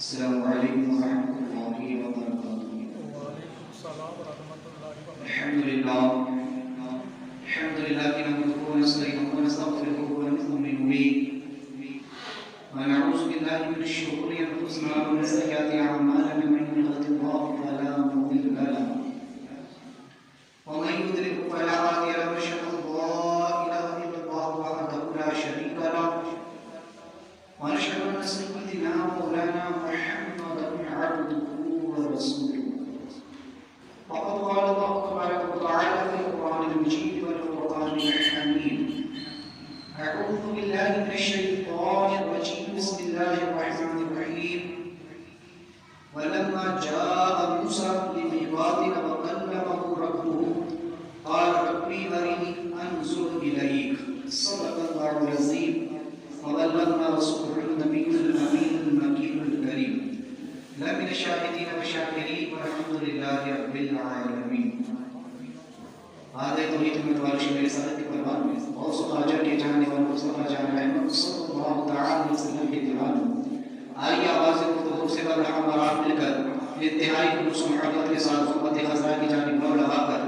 السلام علیکم ورحمۃ اللہ وبرکاتہ۔ وعلیکم السلام ورحمۃ اللہ وبرکاتہ۔ الحمد للہ نحمده ونستعینه ونستغفره ونؤمن به ونعوذ باللہ من شرور انفسنا ومن سیئات اعمالنا، من يهده الله فلا مضل له ومن يضلل فلا هادي له، واشهد ان لا اله الا الله وحده لا شريك له واشهد ان سيدنا مولانا محمدا عبده ورسوله۔ وقد قال الله تبارك وتعالى في القرآن المجيد والفرقان الحميد: أعوذ بالله من الشيطان الرجيم، بسم الله الرحمن الرحيم: ولما جاء موسى لميقاتنا وكلمه ربه قال ربي أرني أنظر إليك، صدق الله العظيم وبلغنا رسوله النبي الأمين المكين الكريم، لا من الشاهدين والشاكرين والحمد لله رب العالمين۔ آدھے توحید میں دوارش میرے صدق کی پروان میں اور سقاجر کے جانے والے مصطفیٰ جان رحمت صلی اللہ تعالی علیہ وسلم کے دیوان۔ آئیے آواز خطبہ سے برہم اور آپ مل کر انتہائی خلوص و محبت کے ساتھ خطبت خزرہ کی جانب رو لگا کر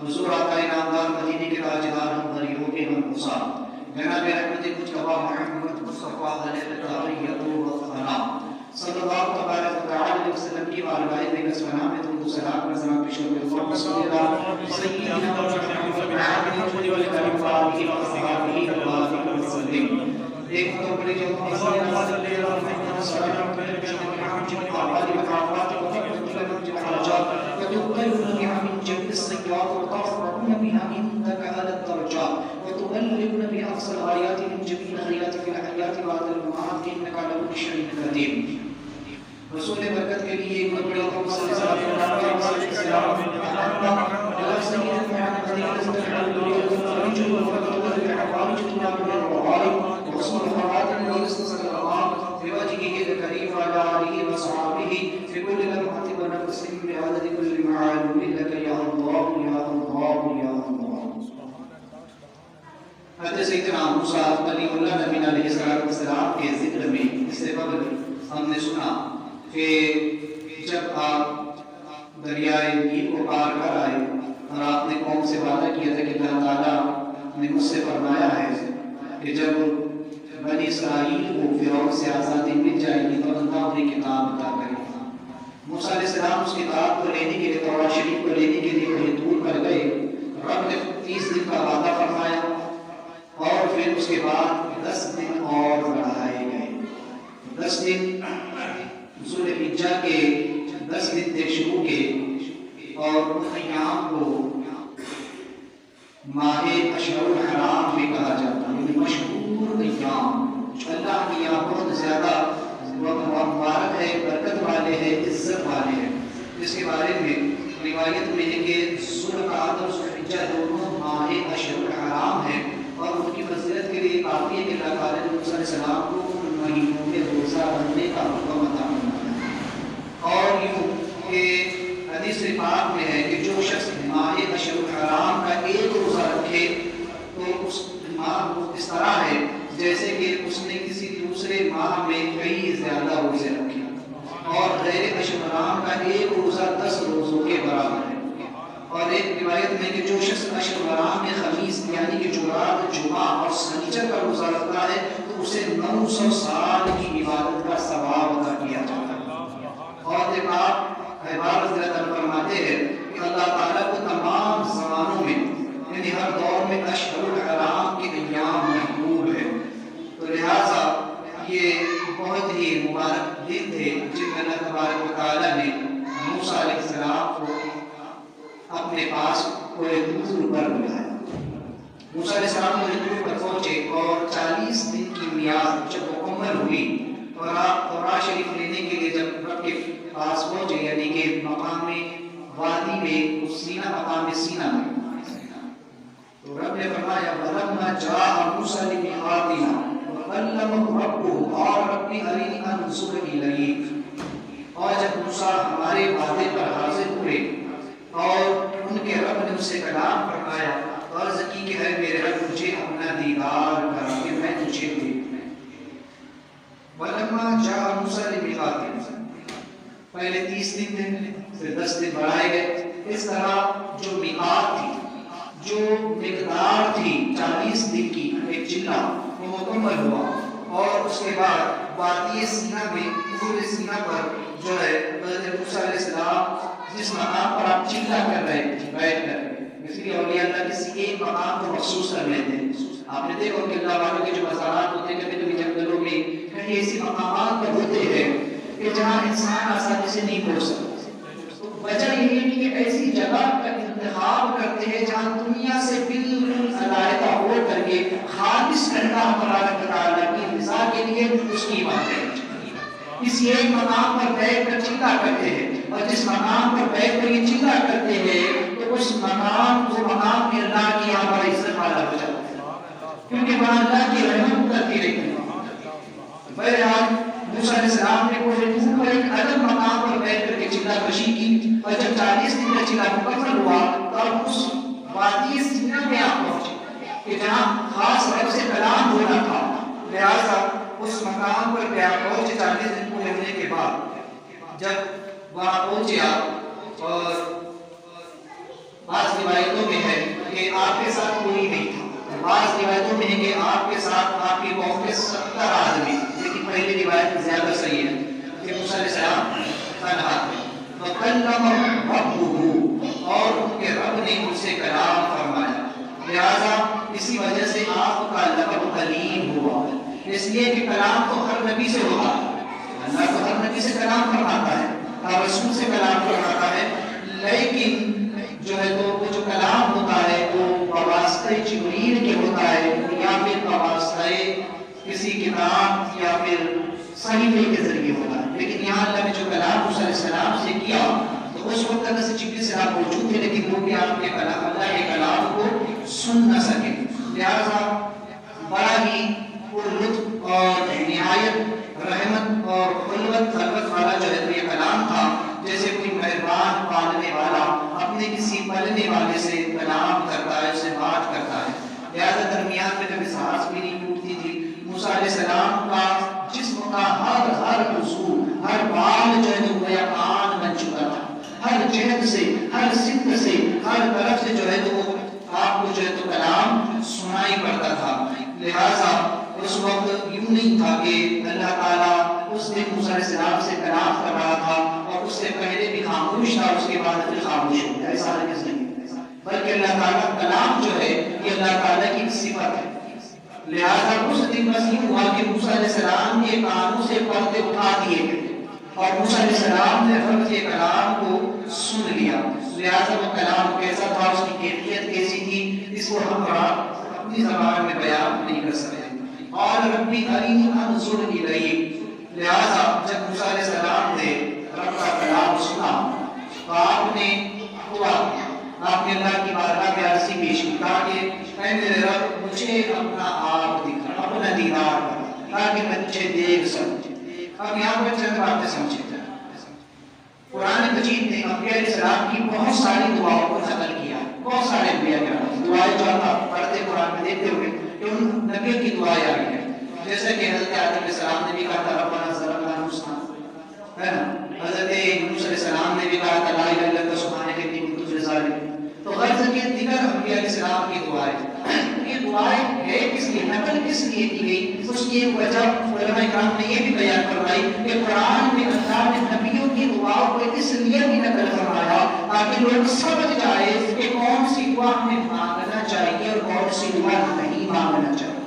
حضور آقا نامدار مدینے کے تاجدار ہم غریبوں کے ہم حساب جناب رحمت مجتبی محمد مصطفیٰ علیہ الطاہریت و الثناء صلی اللہ تبارک و تعالی علیہ وسلم کی والوائے میں قسمنا میں تم کو سلام و سلام پیش کرتے ہیں۔ صلی اللہ سیدنا محمد علیہ وسلم ایک تو بڑی جو صلی اللہ علیہ وسلم وتبلغنا من جميع السيئات وترفعنا بها عندك على الدرجات وتبلغنا بأقصى الغايات من جميع الخيرات في الحياة بعد الممات إنك على كل شيء قدير۔ رسول برکت کے لیے ایک بڑی قوم صلی اللہ علیہ حضرت سیدنا موسیٰ کلیم اللہ نبی علیہ السلام کے ذکر میں اس سے قبل ہم نے سنا کہ جب آپ دریائے نیل کو پار کر آئے اور آپ نے قوم سے وعدہ کیا تھا کہ اللہ تعالیٰ نے مجھ سے فرمایا ہے کہ جب بنی اسرائیل کو فرعون سے آزادی مل جائے گی تو اللہ انہیں کتاب عطا کرے گا۔ موسیٰ علیہ السلام اس کتاب کو لینے کے لیے توراۃ شریف کو لینے کے لیے کہیں دور پر گئے۔ رب نے 30 دن کا وعدہ فرمایا اور پھر اس کے بعد 10 دن اور بڑھائے گئے۔ 10 دن ذوالحجہ کے 10 دن تھے شروع کے، اور ان ایام کو ماہ اشہر الحرام بھی کہا جاتا ہے، مشہور ایام جو اللہ کی یہاں بہت زیادہ مبارک ہے، برکت والے ہیں، عزت والے ہیں، جس کے بارے میں روایت میں ہے کہ ذوالقعدہ اور ذوالحجہ دونوں ماہ اشہر الحرام ہیں، اور ان کی فضیلت کے لیے کافی ہے کہ اللہ تعالیٰ نے موسیٰ علیہ السلام کو ان مہینوں میں روزہ رکھنے کا حکم عطا فرمایا۔ اور یوں کہ حدیث پاک میں ہے کہ جو شخص ماہ اشہر الحرام کا ایک روزہ رکھے تو اس ماہ اس طرح ہے جیسے کہ اس نے کسی دوسرے ماہ میں کئی زیادہ روزے رکھے، اور غیر اشہر الحرام کا ایک روزہ 10 روزوں کے برابر ہے۔ اور ایک روایت میں کہ جو شخص اشہر الحرام میں خمیس یعنی کہ جمعرات، جمعہ اور سنیچر کا روزہ رکھتا ہے تو اسے 900 سال کی عبادت کا ثواب عطا کیا جاتا ہے۔ اور جب آپ احباب رضی اللہ عنہ فرماتے ہیں کہ اللہ تعالیٰ کو تمام زمانوں میں یعنی ہر دور میں اشہر الحرام کے ایام محبوب ہے، تو لہٰذا یہ بہت ہی مبارک دن تھے جن میں اللہ تبارک و تعالیٰ نے موسیٰ علیہ السلام کو اپنے پاس کوئی طور پر بلایا۔ موسیٰ علیہ السلام کوئی طور پر پہنچے اور 40 دن کی میعاد جب مکمل ہوئی اور آپ توراۃ شریف لینے کے لیے جب رب کے پاس پہنچے یعنی کہ مقام وادی میں سینہ، مقام سینہ میں، تو رب نے فرمایا وَلَمَّا جَاءَ مُوسَىٰ لِمِيقَاتِنَا وَكَلَّمَهُ رَبُّهُ قَالَ رَبِّ أَرِنِي أَنظُرْ إِلَيْكَ۔ اور جب موسیٰ ہمارے وعدے پر حاضر ہوئے اور ان کے رب نے ان سے کلام فرمایا، عرض کی کہ اے میرے رب مجھے اپنا دیدار کرا کہ میں تجھے دیکھوں۔ وَلَمَّا جَاءَ مُوسَىٰ لِمِيقَاتِنَا پہلے 30 دن تھے، پھر 10 دن بڑھائے گئے. اس طرح جو میقات تھی، جو مقدار تھی 40 دن کی ایک چلہ، وہ مکمل ہوا. اور اس کے بعد وادی سینا میں پورے سینا پر جو ہے حضرت موسیٰ علیہ السلام جس مقام پر آپ چلہ کر رہے تھے بیٹھ کر، اس لیے اولیاء اللہ کسی ایک مقام کو مخصوص کر لیتے ہیں. آپ نے دیکھا کہ اللہ والوں کے جو مزارات ہوتے ہیں کبھی کبھی جنگلوں میں کہیں ایسی مقامات پر ہوتے ہیں کہ جہاں انسان آسانی سے نہیں پہنچ سکتا. وجہ یہ ہے کہ ایسی جگہ کا انتخاب کرتے ہیں جہاں دنیا سے بالکل علیحدہ ہو کر کے خالص اللہ تبارک و تعالیٰ کی رضا کے لیے اس کی عبادت کرتے ہیں. اس ایک مقام پر بیٹھ کر چلہ کرتے ہیں، اور جس مقام پر بیٹھ کر یہ چلہ کرتے ہیں تو اس مقام میں اللہ کی یہاں پر عزت والا ہو جاتا ہے، کیونکہ وہاں اللہ کی رحمت کرتی رہتی ہے. بہرحال موسیٰ علیہ السلام نے کوہ طور پر ایک الگ مقام پر بیٹھ کر کے چلہ کشی کی، اور جب 40 دن کا چلہ مکمل ہوا تب اس وادی سینا میں آپ پہنچے کہ جہاں خاص رب سے کلام ہونا تھا. لہٰذا اس مقام پر گیا پہنچے 40 دن پورے ہونے کے بعد. جب وہاں پہنچے آپ، اور بعض روایتوں میں ہے کہ آپ کے ساتھ کوئی نہیں تھا، بعض روایتوں میں ہے کہ آپ کے ساتھ آپ کی قوم کے 70 آدمی، لیکن پہلی روایت زیادہ صحیح ہے کہ موسیٰ علیہ السلام تنہا تھے. وَكَلَّمَهُ رَبُّهُ، اور ان کے رب نے ان سے کلام فرمایا. لہذا اسی وجہ سے آپ کا لقب کلیم ہوا، اس لیے کہ کلام تو ہر نبی سے ہوتا ہے. اللہ تو ہر نبی سے کلام فرماتا ہے، ہر رسول سے کلام فرماتا ہے، لیکن جو ہے تو وہ جو کلام ہوتا ہے وہ بواسطہ جبریل کے ہوتا ہے، یا پھر بواسطہ کسی کتاب یا پھر صحیفے کے ذریعے ہوتا ہے. لیکن یہاں اللہ نے جو کلام موسیٰ علیہ السلام سے کیا تو اس وقت اللہ سے جبریل سے آپ موجود تھے، لیکن وہ بھی آپ کے کلام اللہ کے کلام کو سن نہ سکے. لہٰذا بڑا ہی لطف اور نہایت رحمت اور خلوت والا جو ہے یہ کلام تھا، جیسے کوئی مہربان پالنے والا اپنے کسی پلنے والے سے کلام کرتا ہے، اسے بات کرتا ہے. لہٰذا درمیان میں کبھی سانس بھی نہیں ٹوٹتی تھی. موسیٰ علیہ السلام کا جسم کا ہر عضو، ہر بال جو ہے وہ بیان بن چکا تھا. ہر جہت سے، ہر سمت سے، ہر طرف سے جو ہے تو آپ کو جو ہے تو کلام سنائی پڑتا تھا. لہٰذا اس وقت یوں نہیں تھا کہ اللہ تعالیٰ اس دن موسیٰ علیہ السلام سے کلام کر رہا تھا اور اس سے پہلے بھی خاموش تھا، اس کے بعد پھر خاموش ہو گیا. ایسا ہرگز نہیں، بلکہ اللہ تعالیٰ کلام جو ہے یہ اللہ تعالیٰ کی صفت ہے. لہٰذا اس دن بس یہ ہوا کہ موسیٰ علیہ السلام کے کانوں سے پردے اٹھا دیے گئے اور موسیٰ علیہ السلام نے رب کے کلام کو سن لیا. لہٰذا وہ کلام کیسا تھا، اس کی کیفیت کیسی تھی، اس کو ہم اپنی زبان میں بیان نہیں کر سکتے. اور ربی ارینی انظر الیک. لہٰذا جب موسیٰ علیہ السلام نے رب کا کلام سنا تو آپ نے اللہ کی بارگاہ میں عرضی پیش کی تاکہ اے میرے رب مجھے اپنا آپ دکھا، اپنا دیدار کر، تاکہ میں تجھے دیکھ سکوں. اب یہاں پر چند باتیں سمجھیں. قرآن مجید نے انبیاء علیہ السلام کی بہت ساری دعاؤں کو نقل کیا. بہت سارے انبیاء کی دعائیں جو آپ پڑھتے قرآن میں دیکھتے ہوئے کہ ان نبیوں کی دعائیں آئی ہیں. جیسے کہ حضرت آدم علیہ السلام نے بھی کہا تھا ربنا ظلمنا انفسنا، ہے نا. حضرت یونس علیہ السلام نے بھی کہا تھا لا الہ الا انت سبحانک انی کنت من الظالمین. تو غرض کے دیگر انبیاء علیہ السلام کی دعائیں، یہ دعائیں ہے کس لیے، نقل کس لیے کی گئی، اس کی وجہ علماء کرام نے یہ بھی بیان فرمائی کہ قرآن میں اللہ نے نبیوں کی دعاؤں کو اس لیے بھی نقل فرمایا تاکہ لوگ سمجھ جائے کہ کون سی دعا ہمیں مانگنا چاہیے اور کون سی دعا نہیں مانگنا چاہیے.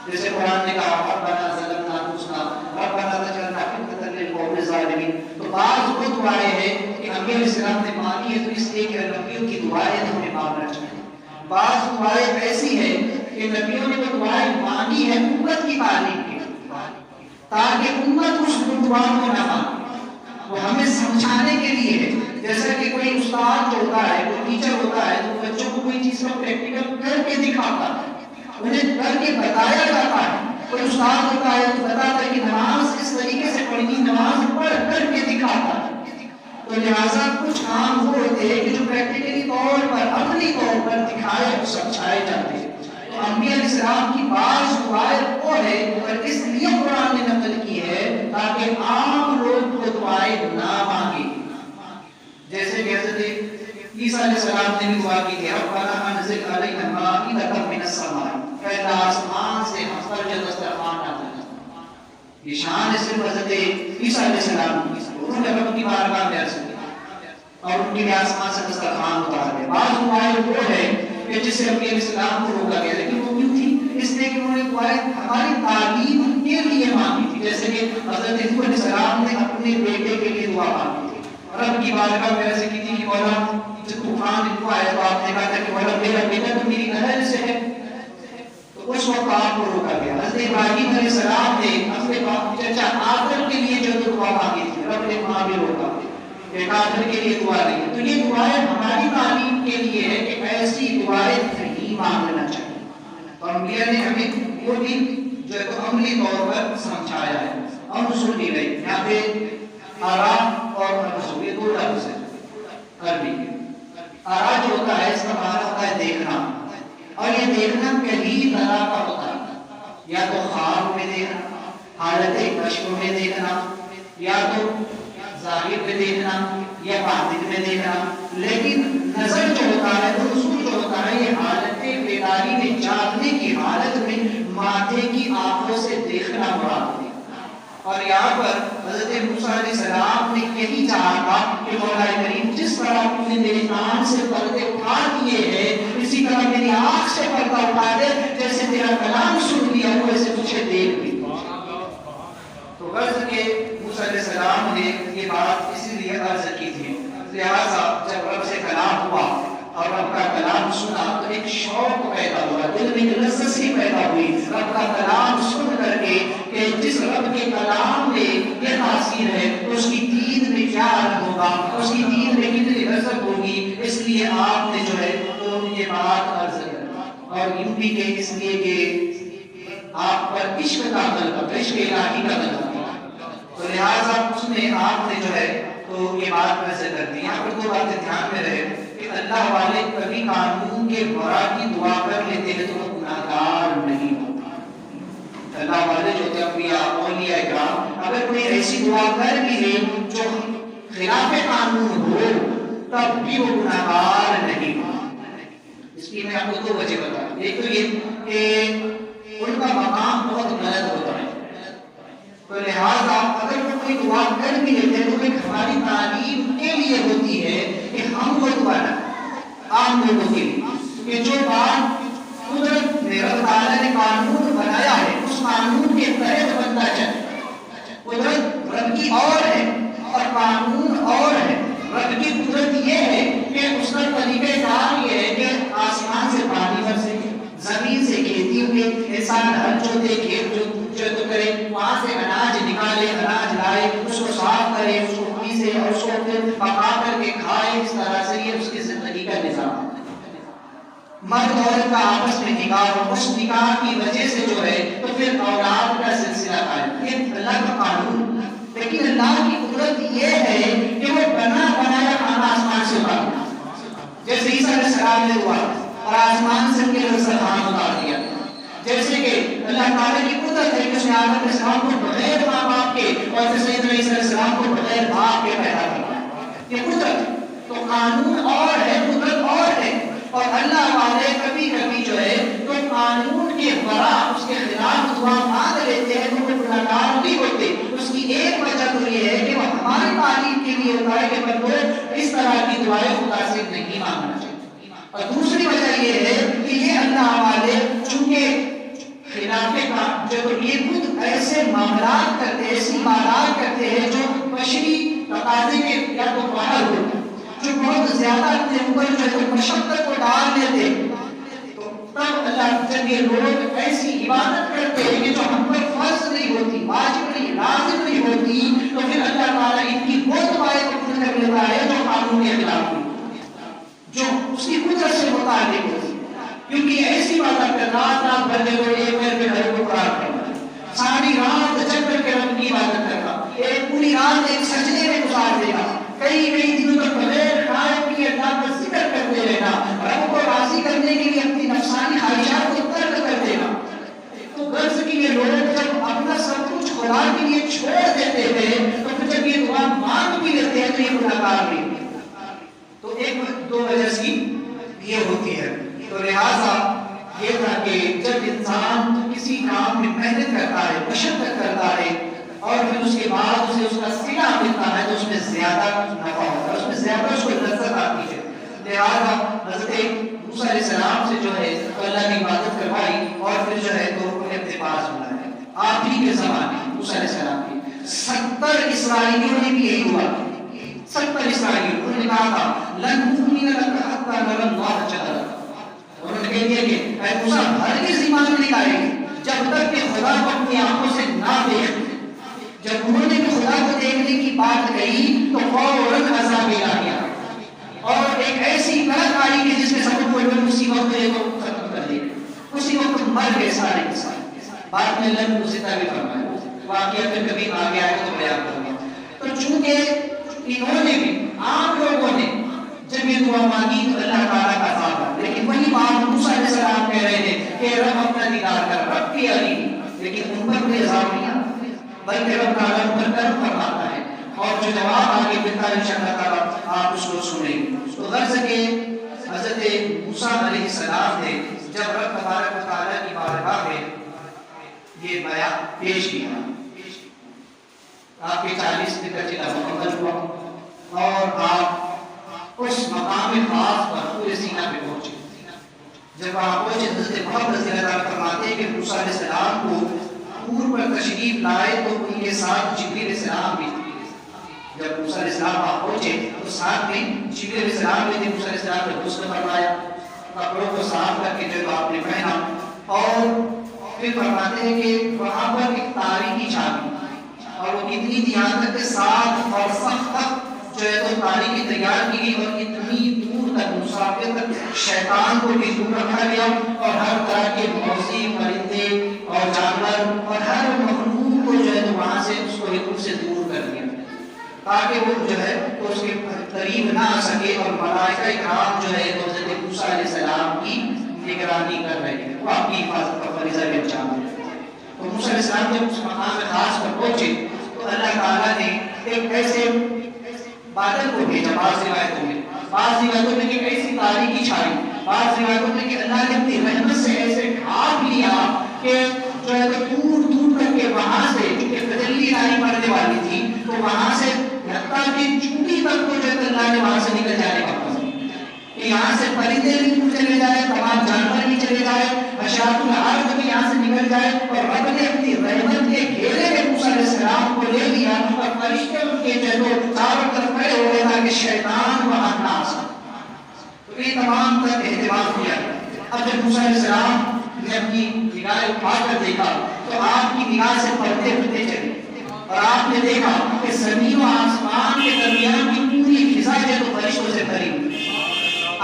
جیسے قرآن نے کہا ربنا ظلمنا انفسنا ربنا لا تجعلنا فتنة للقوم الظالمین. تو بعض وہ دعائیں ہیں کہ انبیاء علیہ السلام نے مانگی ہے تو اس لیے کہ نبیوں کی دعائیں ہمیں مانگنا چاہیے. بعض دعائیں ایسی ہیں کہ نبیوں نے وہ دعائیں مانگی ہے امت کی تعلیم کے تاکہ امت اس دعاؤں کو نہ مانگے، وہ ہمیں سمجھانے کے لیے ہے. جیسا کہ کوئی استاد جو ہوتا ہے، کوئی ٹیچر ہوتا ہے تو بچوں کو کوئی چیز کا پریکٹیکل کر کے دکھاتا ہے، انہیں کر کے بتایا جاتا ہے. کوئی استاد ہوتا ہے تو بتاتا ہے کہ نماز اس طریقے سے پڑھنی، نماز پڑھ کر کے دکھاتا ہے. تو لہٰذا کچھ کام وہ ہوتے ہیں کہ جو پریکٹیکلی طور پر عملی طور پر دکھائے اور سمجھائے جاتے ہیں. تو انبیاء علیہ السلام کی بعض دعائیں وہ ہے اور اس لیے قرآن نے نقل کی ہے تاکہ عام لوگ کو دعائیں نہ مانگے. جیسے کہ حضرت عیسیٰ علیہ السلام نے بھی دعا کی تھی ربنا انزل علینا مائدۃ من السماء، اے اللہ آسمان سے ہم پر جو دسترخوان نازل کر. یہ شان ہے صرف حضرت عیسیٰ علیہ السلام کی. انہوں نے رب کی بارگاہ میں عرض کیا اور ان کے لیے آسمان سے دسترخوان اتار دیا. بعض دعائیں وہ ہے کہ جس سے نبی علیہ السلام کو روکا گیا، لیکن وہ کیوں تھی؟ اس لیے کہ انہوں نے دعائیں ہماری تعلیم کے لیے مانگی تھی. جیسے کہ حضرت نوح علیہ السلام نے اپنے بیٹے کے لیے دعا مانگی تھی، رب کی بارگاہ میں ایسے کی تھی کہ مولا جب طوفان اتنا آیا تو آپ نے کہا تھا کہ مولا میرا بیٹا تو میری نہر سے ہے، تو اس وقت آپ کو روکا گیا. حضرت ابراہیم علیہ السلام نے اپنے چچا آدم کے لیے جو دعا مانگی تھی، رب نے وہاں بھی روکا کہ آدم کے لیے دعا نہیں. تو یہ دعائیں ہماری تعلیم کے لیے ہے کہ ایسی دعائیں نہیں مانگنا چاہیے. اور انبیاء نے ہمیں وہ بھی جو ہے تو عملی طور پر سمجھایا ہے. اور رسول بھی گئی یہاں پہ آرام اور رسول، یہ دو لفظ ہیں عربی کے. آرا جو ہوتا ہے اس کا معنی ہوتا ہے دیکھنا، اور یہ دیکھنا کئی طرح کا ہوتا ہے. یا تو خواب میں دیکھنا، حالت کشف میں دیکھنا، یا تو ظاہر میں دیکھنا، یا باطن میں دیکھنا. لیکن نظر جو ہوتا ہے تو رسول جو ہوتا ہے یہ حالت بیداری میں جاگنے کی حالت میں ماتھے کی آنکھوں سے دیکھنا مراد ہے. اور یہاں پر حضرت موسیٰ علیہ السلام نے یہی چاہا تھا کہ مولا کریم جس طرح تم نے میری کان سے پردے اٹھا دیے ہیں اسی طرح میری آنکھ سے پردہ اٹھا دے، جیسے تیرا کلام سن لیا ہوں ویسے تجھے دیکھ بھی. تو غرض کے موسیٰ علیہ السلام نے یہ بات اسی لیے عرض کی تھی. لہٰذا جب رب سے کلام ہوا اور رب کا کلام سنا تو ایک شوق پیدا ہوا، دل میں ایک لذت سی پیدا ہوئی رب کا کلام سن کر کے کہ جس رب کے کلام میں یہ تاثیر ہے تو اس کی دید میں کیا عرض ہوگا، اس کی دید میں کتنی لذت ہوگی. اس لیے آپ نے جو ہے تو یہ بات عرض کر اور یوں بھی کہ اس لیے کہ آپ پر عشق کا غلبہ، عشق الہی کا غلبہ، تو لہٰذا اس میں آپ نے جو ہے تو یہ بات ویسے کر دی. یہاں پر دو باتیں دھیان میں رہے کہ اللہ والے کبھی قانون کے ورا کی دعا کر لیتے ہیں تو وہ گناہ گار نہیں ہوتا. اللہ والے جو ہوتے ہیں انبیاء اولیاء اکرام اگر کوئی ایسی دعا کر بھی لے جو خلاف قانون ہو تب بھی وہ گناہ گار نہیں ہوتا. اس لیے میں آپ کو دو وجہ بتاؤں. ایک تو یہ کہ ان کا مقام بہت غلط ہوتا ہے، تو لہٰذا اگر وہ کوئی دعا کر بھی لیتے ہیں تو ایک ہماری تعلیم کے لیے ہوتی ہے کہ ہم وہ دعا نہ عام لوگوں کے لیے کہ جو بات قدرت نے رب تعالیٰ نے قانون بنایا ہے اس قانون کے تحت بنتا چلے. قدرت رب کی اور ہے اور قانون اور ہے. رب کی قدرت یہ ہے کہ اس کا طریقہ کار یہ ہے کہ آسمان سے پانی برسے، زمین سے کھیتی ہوئے، انسان ہل جوتے، کھیت جو کرے، وہاں سے اناج نکالے، اناج لائے، اس کو صاف کرے، اس کو پیسے اور اس کو پھر پکا کر کے کھائے. اس طرح سے یہ اس کی زندگی کا نظام ہے. مرد عورت کا آپس میں نکاح، اس نکاح کی وجہ سے جو ہے تو پھر اولاد کا سلسلہ قائم. یہ اللہ کا قانون. لیکن اللہ کی قدرت یہ ہے کہ وہ بنا بنایا کھانا آسمان سے اتارا، جیسے عیسیٰ علیہ السلام نے ہوا اور آسمان سے ان کے لیے سلام اتار دیا. جیسے کہ اللہ تعالیٰ کی قدرت ہے کہ اس نے آدم علیہ السلام کو بغیر ماں باپ کے اور پھر سیدنا عیسیٰ علیہ السلام کو بغیر باپ کے پیدا کیا. یہ قدرت تو قانون اور ہے، قدرت اور ہے. اور اللہ والے کبھی کبھی جو ہے تو قانون کے ورا اس کے خلاف دعا مانگ لیتے ہیں تو وہ گناہ گار نہیں ہوتے. اس کی ایک وجہ تو یہ ہے کہ وہ ہماری تعلیم کے لیے ہوتا ہے کہ بندے اس طرح کی دعائیں خدا سے نہیں مانگنا چاہیے. اور دوسری وجہ یہ ہے کہ یہ اللہ والے چونکہ خلاف کا جو یہ خود ایسے معاملات کرتے ہیں، ایسی عبادات کرتے ہیں جو بشری تقاضے کے یا تو باہر ہوتے ہیں، جو بہت زیادہ اپنے اوپر جو ہے مشقت کو ڈال دیتے. تو تب اللہ جب یہ لوگ ایسی عبادت کرتے ہیں کہ جو ہم پر فرض نہیں ہوتی، واجب نہیں، لازم نہیں ہوتی، تو پھر اللہ تعالیٰ ان کی وہ دعائیں قبول کر لیتا ہے جو قانون کے خلاف ہوتی، جو اس کی قدرت سے متعلق ہوتی. کیونکہ ایسی بات کر رات بھر جو ایک بار کے گھر کو قرار کرنا، ساری رات جگ کر کے رب کی عبادت کرنا، ایک پوری رات ایک سجدے میں گزار دینا، کئی دنوں تک بغیر کھائے پیے اللہ کا ذکر کرتے رہنا، رب کو راضی کرنے کے لیے اپنی نفسانی خواہشات کو ترک لوگ جب اپنا سب کچھ خدا کے لیے چھوڑ دیتے ہیں تو پھر جب یہ دعا مانگ بھی لیتے ہیں تو یہ گناہگار نہیں ہوتے. تو ایک دو وجہ سے یہ ہوتی ہے. تو لہٰذا یہ تھا کہ جب انسان کسی کام میں محنت کرتا ہے، مشقت کرتا ہے اور پھر اس کے بعد اسے اس کا صلہ ملتا ہے تو اس میں زیادہ نفع ہوتا ہے، اس میں زیادہ اس کو لذت آتی ہے. لہٰذا حضرت موسیٰ علیہ السلام سے جو ہے تو اللہ کی عبادت کروائی اور پھر جو ہے تو انہیں اپنے پاس بلایا. آپ ہی کے زمانے موسیٰ علیہ السلام کی 70 اسرائیلیوں نے بھی یہی ہوا. 70 اسرائیلیوں انہوں نے کہا تھا لن نؤمن لک حتی نری اللہ جہرا. انہوں نے کہہ دیا کہ اے موسیٰ ہرگز ایمان نہیں لائیں گے جب تک کہ خدا کو اپنی آنکھوں سے نہ دیکھ. جب انہوں نے خدا کو دیکھنے کی بات کہی تو فوراً عذاب الہی اور ایک ایسی کڑک آئی کہ جس میں سب کو اسی وقت کو ختم کر دیا، اسی وقت مر گئے سارے کے سارے. بعد میں اللہ نے زندہ بھی فرمایا، واقعہ پھر کبھی آگے آئے تو بیان کروں گا. تو چونکہ انہوں نے بھی عام لوگوں نے جب یہ دعا مانگی تو اللہ تعالیٰ کا عذاب آیا. لیکن وہی بات موسیٰ علیہ السلام کہہ رہے تھے کہ رب اپنا دیدار کر، رب کی علی، لیکن ان پر کوئی عذاب نہیں آتا بلکہ رب تعالیٰ ان پر کرم فرماتا ہے. اور جو جواب آگے ملتا ہے انشاءاللہ تعالیٰ آپ اس کو سنیں. تو غرض کہ حضرت موسیٰ علیہ السلام نے جب رب تبارک و تعالیٰ کی بارگاہ میں یہ بیان پیش کیا، آپ کے 40 دن کا چلا مکمل ہوا اور آپ اس مقام خاص پر پورے سینہ پہ پہنچے. جب آپ پہنچے حضرت محمد رضی اللہ عنہ فرماتے ہیں کہ موسیٰ علیہ السلام کو طور پر تشریف لائے تو ان کے ساتھ جبریل علیہ السلام بھی. جب موسیٰ علیہ السلام وہاں پہنچے تو ساتھ میں جبریل علیہ السلام نے موسیٰ علیہ السلام کو غسل فرمایا، کپڑوں کو صاف کر کے جو آپ نے پہنا اور پھر فرماتے ہیں کہ وہاں پر ایک تاریکی چھائی اور وہ کتنی تھی یہاں تک کہ 7 فرسخ تک جو ہے تو تاریکی تیار کی گئی اور اتنی دور تک مسافر تک شیطان کو بھی دور رکھا گیا اور ہر طرح کے موذی پرندے اور جانور اور ہر مخلوق کو جو ہے تو وہاں سے اس کو ایک سے دور کر دیا تاکہ وہ جو ہے تو اس کے قریب نہ آ سکے. اور ملائکہ کرام جو ہے تو حضرت موسیٰ علیہ السلام کی نگرانی کر رہے ہیں، وہ آپ کی حفاظت کا فریضہ بھی انجام دے رہے ہیں. تو موسیٰ علیہ السلام جب اس مقام خاص پر پہنچے تو اللہ تعالیٰ نے ایک ایسے بادل کو بھیجا. بعض روایتوں میں کہ ایسی تاریکی چھائی، بعض روایتوں میں کہ اللہ نے اپنی رحمت سے ایسے ڈھانپ لیا کہ جو ہے تو دور دور تک کے وہاں سے چونکہ فتلی ناری پڑنے والی تھی تو وہاں سے حتیٰ کہ چونٹی تک کو جو ہے اللہ نے وہاں سے نکل جانے کا پاس کہ یہاں سے پرندے بھی دور چلے جائے، تمام جانور بھی چلے جائے، حشرات الارض بھی یہاں سے نکل جائے. اور رب نے اپنی رحمت کے گھیرے میں موسیٰ علیہ السلام کو لے لیا اور فرشتے ان کے جو چاروں طرف کھڑے ہو گئے تاکہ شیطان وہاں نہ آ سکے. تو یہ تمام تک اہتمام کیا. اب جب موسیٰ علیہ السلام نے اپنی نگاہ اٹھا کر دیکھا تو آپ کی نگاہ سے پردے اٹھتے چلے اور آپ نے دیکھا کہ زمین و آسمان کے درمیان کی پوری فضا جو تو فرشتوں سے بھری ہوئی.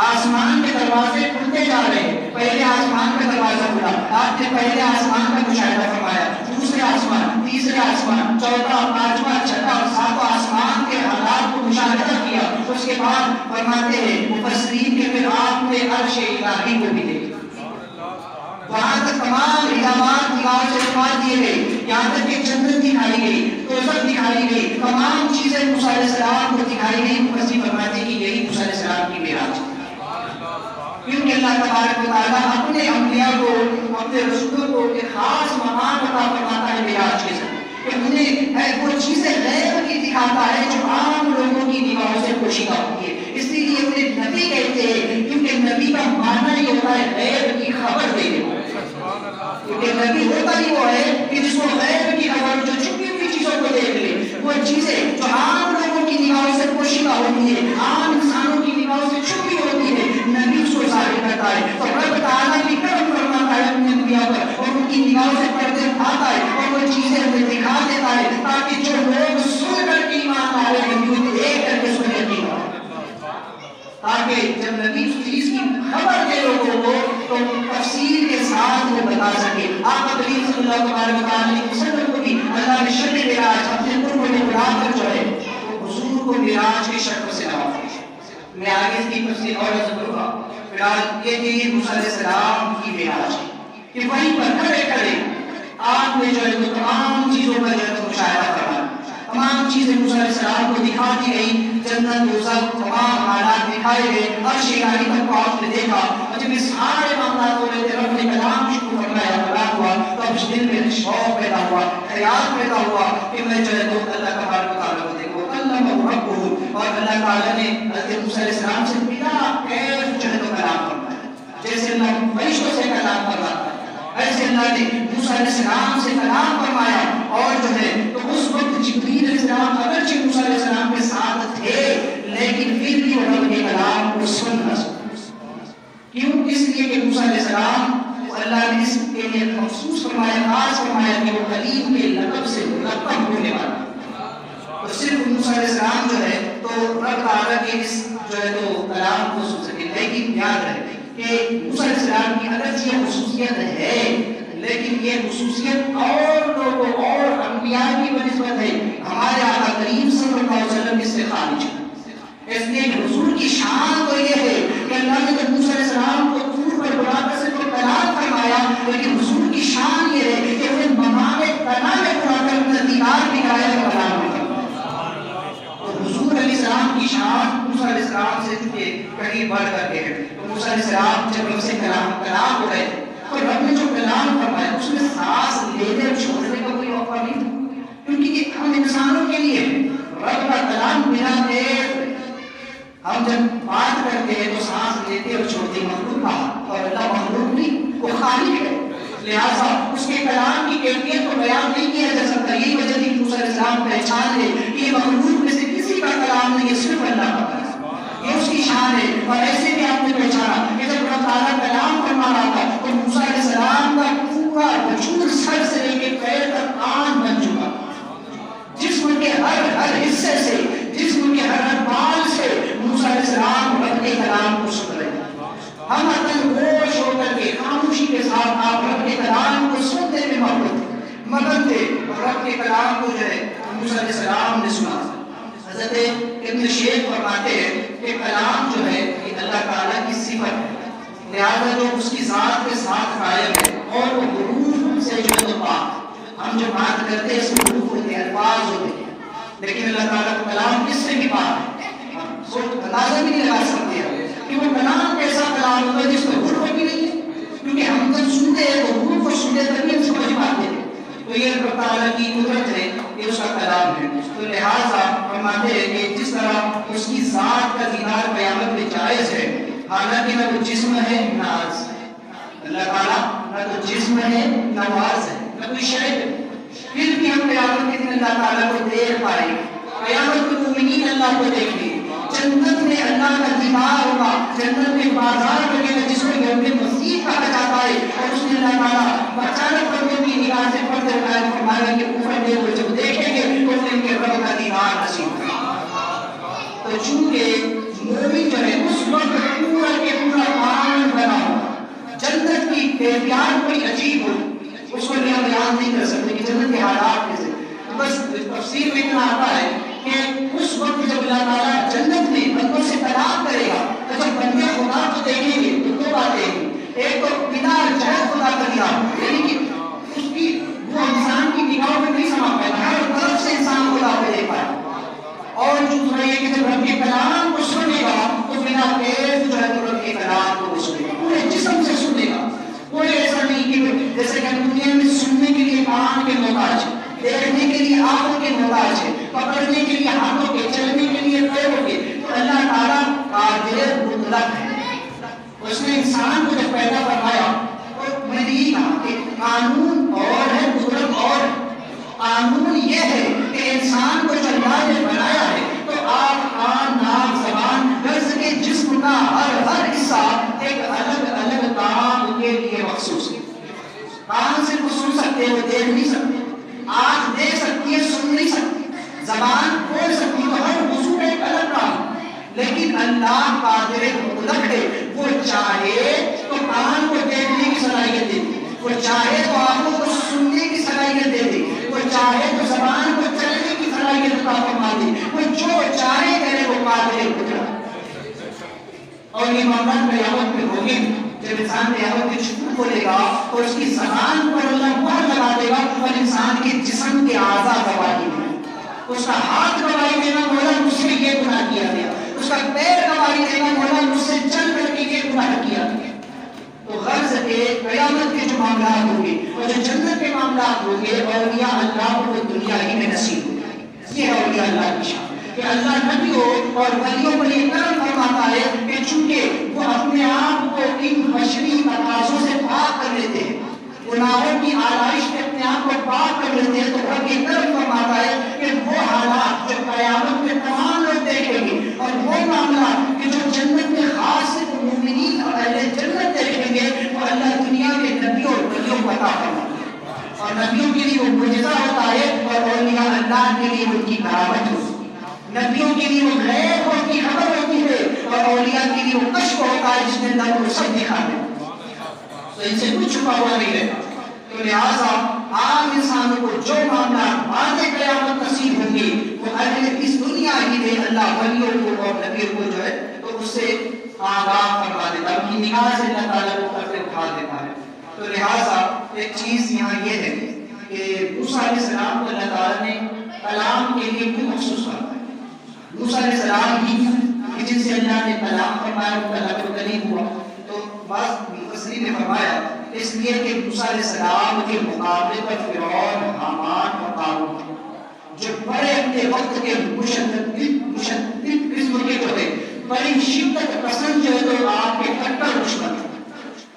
آسمان کے دروازے کھلتے جا رہے ہیں. پہلے آسمان کا دروازہ کھلا، آپ نے پہلے آسمان کا مشاہدہ فرمایا، دوسرے آسمان، تیسرے آسمان، چوتھا، پانچواں، چھٹا اور ساتواں آسمان کے حالات کو مشاہدہ کیا. اس کے بعد فرماتے ہیں مفسرین کہ پھر آپ نے عرش الہی کو بھی دیکھا. وہاں تک تمام علامات نگاہ سے اتار دیے گئے، یہاں تک کہ جنت دکھائی گئی، دوزخ دکھائی گئی، تمام چیزیں موسیٰ علیہ السلام کو دکھائی گئی. مفسرین فرماتے ہیں کہ یہی موسیٰ علیہ السلام کی معراج ہے. کیونکہ اللہ تبارک و تعالیٰ اپنے انبیاء کو، اپنے رسولوں کو ایک خاص مقام عطا فرماتا ہے معراج کے ذریعے کہ انہیں وہ چیزیں غیب کی دکھاتا ہے جو عام لوگوں کی نگاہوں سے پوشیدہ ہوتی ہے. اس لیے انہیں نبی کہتے ہیں کیونکہ نبی کا معنی یہ ہوتا ہے غیب کی خبر دینے. کیونکہ نبی ہوتا ہی وہ ہے کہ جس کو غیب کی خبر، جو چھپی ہوئی چیزوں کو دیکھ لے، وہ چیزیں جو عام لوگوں کی نگاہوں سے پوشیدہ ہوتی ہے، عام انسانوں کی نگاہوں سے چھپی ہوتی ہے، نبی اس کو ظاہر کرتا ہے. تو رب تعالیٰ کی کرم فرماتا ہے اپنے انبیاء پر اور ان کی نگاہوں سے پردے اٹھاتا ہے اور وہ چیزیں ہمیں دکھا دیتا ہے تاکہ جو لوگ سن کر کے ایمان لا رہے ہیں وہ دیکھ کر کے سن یقین ہو، تاکہ جب نبی اس چیز کی خبر دے لوگوں کو تو تفصیل کے ساتھ وہ بتا سکے. آپ کریم صلی اللہ تبارک و تعالیٰ علیہ وسلم کو بھی اللہ نے شب معراج اپنے قرب میں بلا کر جو ہے وہ حضور کو معراج کی شکل سے نوازا. میں آگے اس کی تفصیل اور عرض کروں گا. فی الحال یہ تھی موسیٰ علیہ السلام کی معراج کہ وہیں پر کھڑے کھڑے آپ نے جو ہے تو تمام چیزوں کا جو ہے تو مشاہدہ کرنا، تمام چیزیں موسیٰ علیہ السلام کو دکھا دی گئی، جنت دوزخ تمام حالات دکھائے گئے، عرش الہی تک کو آپ نے دیکھا، اور جب اس سارے معاملات میں رب نے کلام شروع فرمایا کلام ہوا، تو اب اس دل میں شوق پیدا ہوا، خیال پیدا ہوا کہ میں جو ہے تو اللہ تبارک و تعالیٰ کو دیکھوں، کلمہ ربہ، اور اللہ تعالیٰ نے حضرت موسیٰ علیہ السلام سے بلا کیف جو ہے تو کلام فرمایا، جیسے اللہ فرشتوں سے کلام فرماتا ہے ایسے اللہ نے موسیٰ علیہ السلام سے کلام فرمایا، اور جو ہے تو اس وقت جبریل علیہ السلام اگرچہ موسیٰ علیہ السلام کے ساتھ تھے لیکن پھر بھی وہ رب کے کلام کو سن نہ سکتے، کیوں؟ اس لیے کہ موسیٰ علیہ السلام اللہ نے اس کے لیے مخصوص فرمایا، خاص فرمایا کہ وہ کلیم کے لقب سے ملقب ہونے والا، تو صرف موسیٰ علیہ السلام جو ہے تو رب تعالیٰ کے اس جو ہے تو کلام کو سن سکے، لیکن یاد رہے کہ موسیٰ علیہ السلام کی اگرچہ یہ خصوصیت ہے لیکن یہ خصوصیت اور لوگوں اور انبیاء کی بنسبت ہے، ہمارے آقا کریم صلی اللہ علیہ وسلم اس سے خارج ہے، اس لیے حضور کی شان تو یہ ہے کہ اللہ نے جب موسیٰ علیہ السلام کو طور پر بلا کر سے تو کلام فرمایا، لیکن حضور کی شان یہ ہے کہ وہ مقام کلام بلا کر اپنا دیدار دکھایا اور کلام حضور علیہ السلام کی شان موسیٰ علیہ السلام سے چونکہ کہیں بڑھ کر کے ہے، تو موسیٰ علیہ السلام جب رب سے کلام ہو رہے تو رب نے جو کلام فرمایا اس میں سانس لینے اور چھوڑنے کا کوئی موقع نہیں تھا، کیونکہ یہ ہم انسانوں کے لیے رب کا کلام بنا تیز، ہم جب بات کرتے ہیں تو سانس لیتے اور چھوڑتے، مخلوق کا، اور اللہ مخلوق نہیں، وہ خالق ہے، لہٰذا اس کے کلام کی کیفیت کو بیان نہیں کیا جا سکتا، یہی وجہ تھی کہ موسیٰ علیہ السلام پہچان ہے کہ یہ مخلوق میں سے کسی کا کلام نہیں ہے، صرف اللہ کا کلام، یہ اس کی شان ہے، اور ایسے بھی آپ نے پہچانا کہ جب اللہ تعالیٰ کلام فرما رہا تھا تو موسیٰ علیہ السلام کا پورا وجود سر سے لے کے پیر تک کان بن چکا، جسم کے ہر حصے سے، جسم کے ہر بال سے موسیٰ علیہ السلام رب کے کلام کو سن رہے ہیں، ہم اپن ہوش ہو کر کے خاموشی کے ساتھ آپ رب کے کلام کو سنتے ہوئے مگن تھے، اور رب کے کلام کو جو ہے موسیٰ علیہ السلام نے سنا۔ حضرت ابن شیخ فرماتے ہیں کہ کلام جو ہے یہ اللہ تعالیٰ کی صفت ہے، لہذا جو اس کی ذات کے ساتھ قائم ہے، اور وہ حروف سے جو ہے پاک، ہم جو بات کرتے ہیں اس میں حروف ہوتے ہیں، الفاظ ہوتے ہیں، لیکن اللہ تعالیٰ کا کلام کس سے بھی پاک ہے، وہ اندازہ بھی نہیں لگا سکتے ہیں کہ وہ کلام کیسا کلام ہوتا ہے جس میں حروف بھی نہیں ہے، کیونکہ ہم جب سنتے ہیں تو حروف کو سنتے تبھی ہم سمجھ پاتے ہیں، تو یہ اللہ تعالیٰ کی قدرت ہے، یہ اس کا کلام ہے، تو لہٰذا فرماتے ہیں کہ جس طرح اس کی ذات کا دیدار قیامت میں جائز ہے، حالانکہ نہ وہ جسم ہے نہ عرض ہے، اللہ تعالیٰ نہ تو جسم ہے نہ عرض ہے نہ کوئی شے ہے، پھر بھی ہم قیامت کے دن اللہ تعالیٰ کو دیکھ پائیں گے، قیامت میں مومنین اللہ کو دیکھیں گے، جنت میں اللہ کا دیدار ہوگا، جنت میں بازار لگے گا جس کو یوم مسیح کہا جاتا ہے، اور اس میں اللہ تعالیٰ اچانک بندوں کی نگاہ سے پردے اٹھائے فرمائے کہ اوپر دیکھو، جب دیکھیں گے تو ان کے رب کا دیدار نصیب ہوگا، تو چونکہ مومن جو ہے اس وقت پورا کے پورا آنند بنا ہو، جنت کی کیفیات کوئی عجیب ہو، اس کو ہم بیان نہیں کر سکتے کہ جنت کے حالات کیسے، بس تفسیر میں اتنا آتا ہے کہ اس وقت جب اللہ تعالیٰ جنت میں بندوں سے کلام کرے گا تو جب بندے خدا کو دیکھیں گے تو دو باتیں ہیں، ایک تو بنا جہد خدا کا دیدار، یعنی کہ اس کی وہ انسان کی نگاہوں میں نہیں سما پائے گا، ہر طرف سے انسان خدا کو دیکھ پائے، اور دوسرا یہ کہ جب رب کے کلام کو سنے گا تو بنا کیف جو ہے تو رب کے کلام کو سنے گا، پورے جسم سے سنے گا، کوئی ایسا نہیں کہ جیسے کہ دنیا میں سننے کے لیے کان کے محتاج ہے، دیکھنے کے لیے آنکھوں کے محتاج ہے، پکڑنے کے لیے ہاتھوں کے، چلنے کے لیے پیروں کے، تو اللہ تعالیٰ قادر مطلق ہے، اس نے انسان کو جب پیدا فرمایا تو میں نے یہ کہا کہ قانون اور ہے، قدرت اور قانون یہ ہے کہ انسان کو جو اللہ نے بنایا ہے تو آپ کان، ناک، زبان، لفظ کے جسم کا ہر حصہ ایک الگ الگ کام کے لیے مخصوص ہے، کان سے وہ سن سکتے ہیں، وہ دیکھ نہیں سکتے، آنکھ دیکھ سکتی ہے، سن نہیں سکتی، زبان بول سکتی ہے، تو ہر وضو ایک الگ کام، لیکن اللہ قادر مطلق ہے، وہ چاہے تو کان کو دیکھنے کی صلاحیت دے دے، وہ چاہے تو آنکھوں کو سننے کی صلاحیت دے دے، وہ چاہے تو زبان کو چلنے کی صلاحیت عطا فرما دے، وہ جو چاہے کرے وہ قادر مطلق، اور یہ معاملات قیامت میں ہوگی، جب انسان قیامت میں شکر کھولے گا تو اس کی زبان پر اللہ مہر لگا دے گا اور انسان کے جسم کے اعضاء گواہی دیں. اس کا ہاتھ گواہی دینا مولا مجھ سے یہ گناہ کیا گیا, اس کا پیر گواہی دینا مولا مجھ سے چل کر کے یہ گناہ کیا گیا. تو غرض کے قیامت کے جو معاملات ہوں گے اور جو جنت کے معاملات ہوں گے اولیاء اللہ کو دنیا ہی میں نصیب ہو جائے. یہ ہے اولیاء اللہ کی شان کہ اللہ نبیوں اور ولیوں پر یہ کرم فرماتا ہے کہ چونکہ وہ اپنے آپ کو ان بشری تقاضوں سے پاک کر لیتے ہیں, گناہوں کی آلائش سے اپنے آپ کو پاک کر لیتے ہیں, تو رب یہ کرم فرماتا ہے کہ وہ حالات جو قیامت میں تمام لوگ دیکھیں گے اور وہ معاملات کہ جو جنت میں خاص مومنین اور اہل جنت دیکھیں گے وہ اللہ دنیا کے نبیوں اور ولیوں کو عطا فرماتا ہے. اور نبیوں کے لیے وہ معجزہ ہوتا ہے اور اولیاء اللہ کے لیے ان کی کرامت ہوتی ہے. نبیوں کے لیے وہ غیب کی خبر ہوتی ہے اور اولیاء کے لیے وہ کشف ہوتا ہے جس میں اللہ کو سب دکھا دے, تو ان سے کچھ چھپا ہوا نہیں رہتا. تو لہٰذا عام انسانوں کو جو معاملات بعد قیامت نصیب ہوں گے وہ اہل اس دنیا ہی میں اللہ ولیوں کو اور نبیوں کو جو ہے تو اس سے آگاہ فرما دیتا ہے, ان کی نگاہ سے اللہ تعالیٰ کو قدر اٹھا دیتا ہے. تو لہٰذا ایک چیز یہاں یہ ہے کہ موسیٰ علیہ السلام کو اللہ تعالیٰ نے کلام کے لیے بھی مخصوص کرتا ہے. موسیٰ علیہ السلام ہی جن سے اللہ نے کلام فرمایا ان کا لب کلیم ہوا. تو بعض مفسرین نے فرمایا اس لیے کہ موسیٰ علیہ السلام کے مقابلے پر فرعون, حامان اور قارون جو بڑے اپنے وقت کے مشدد قسم کے جو ہے بڑی شدت پسند جو ہے تو آپ کے کٹر دشمن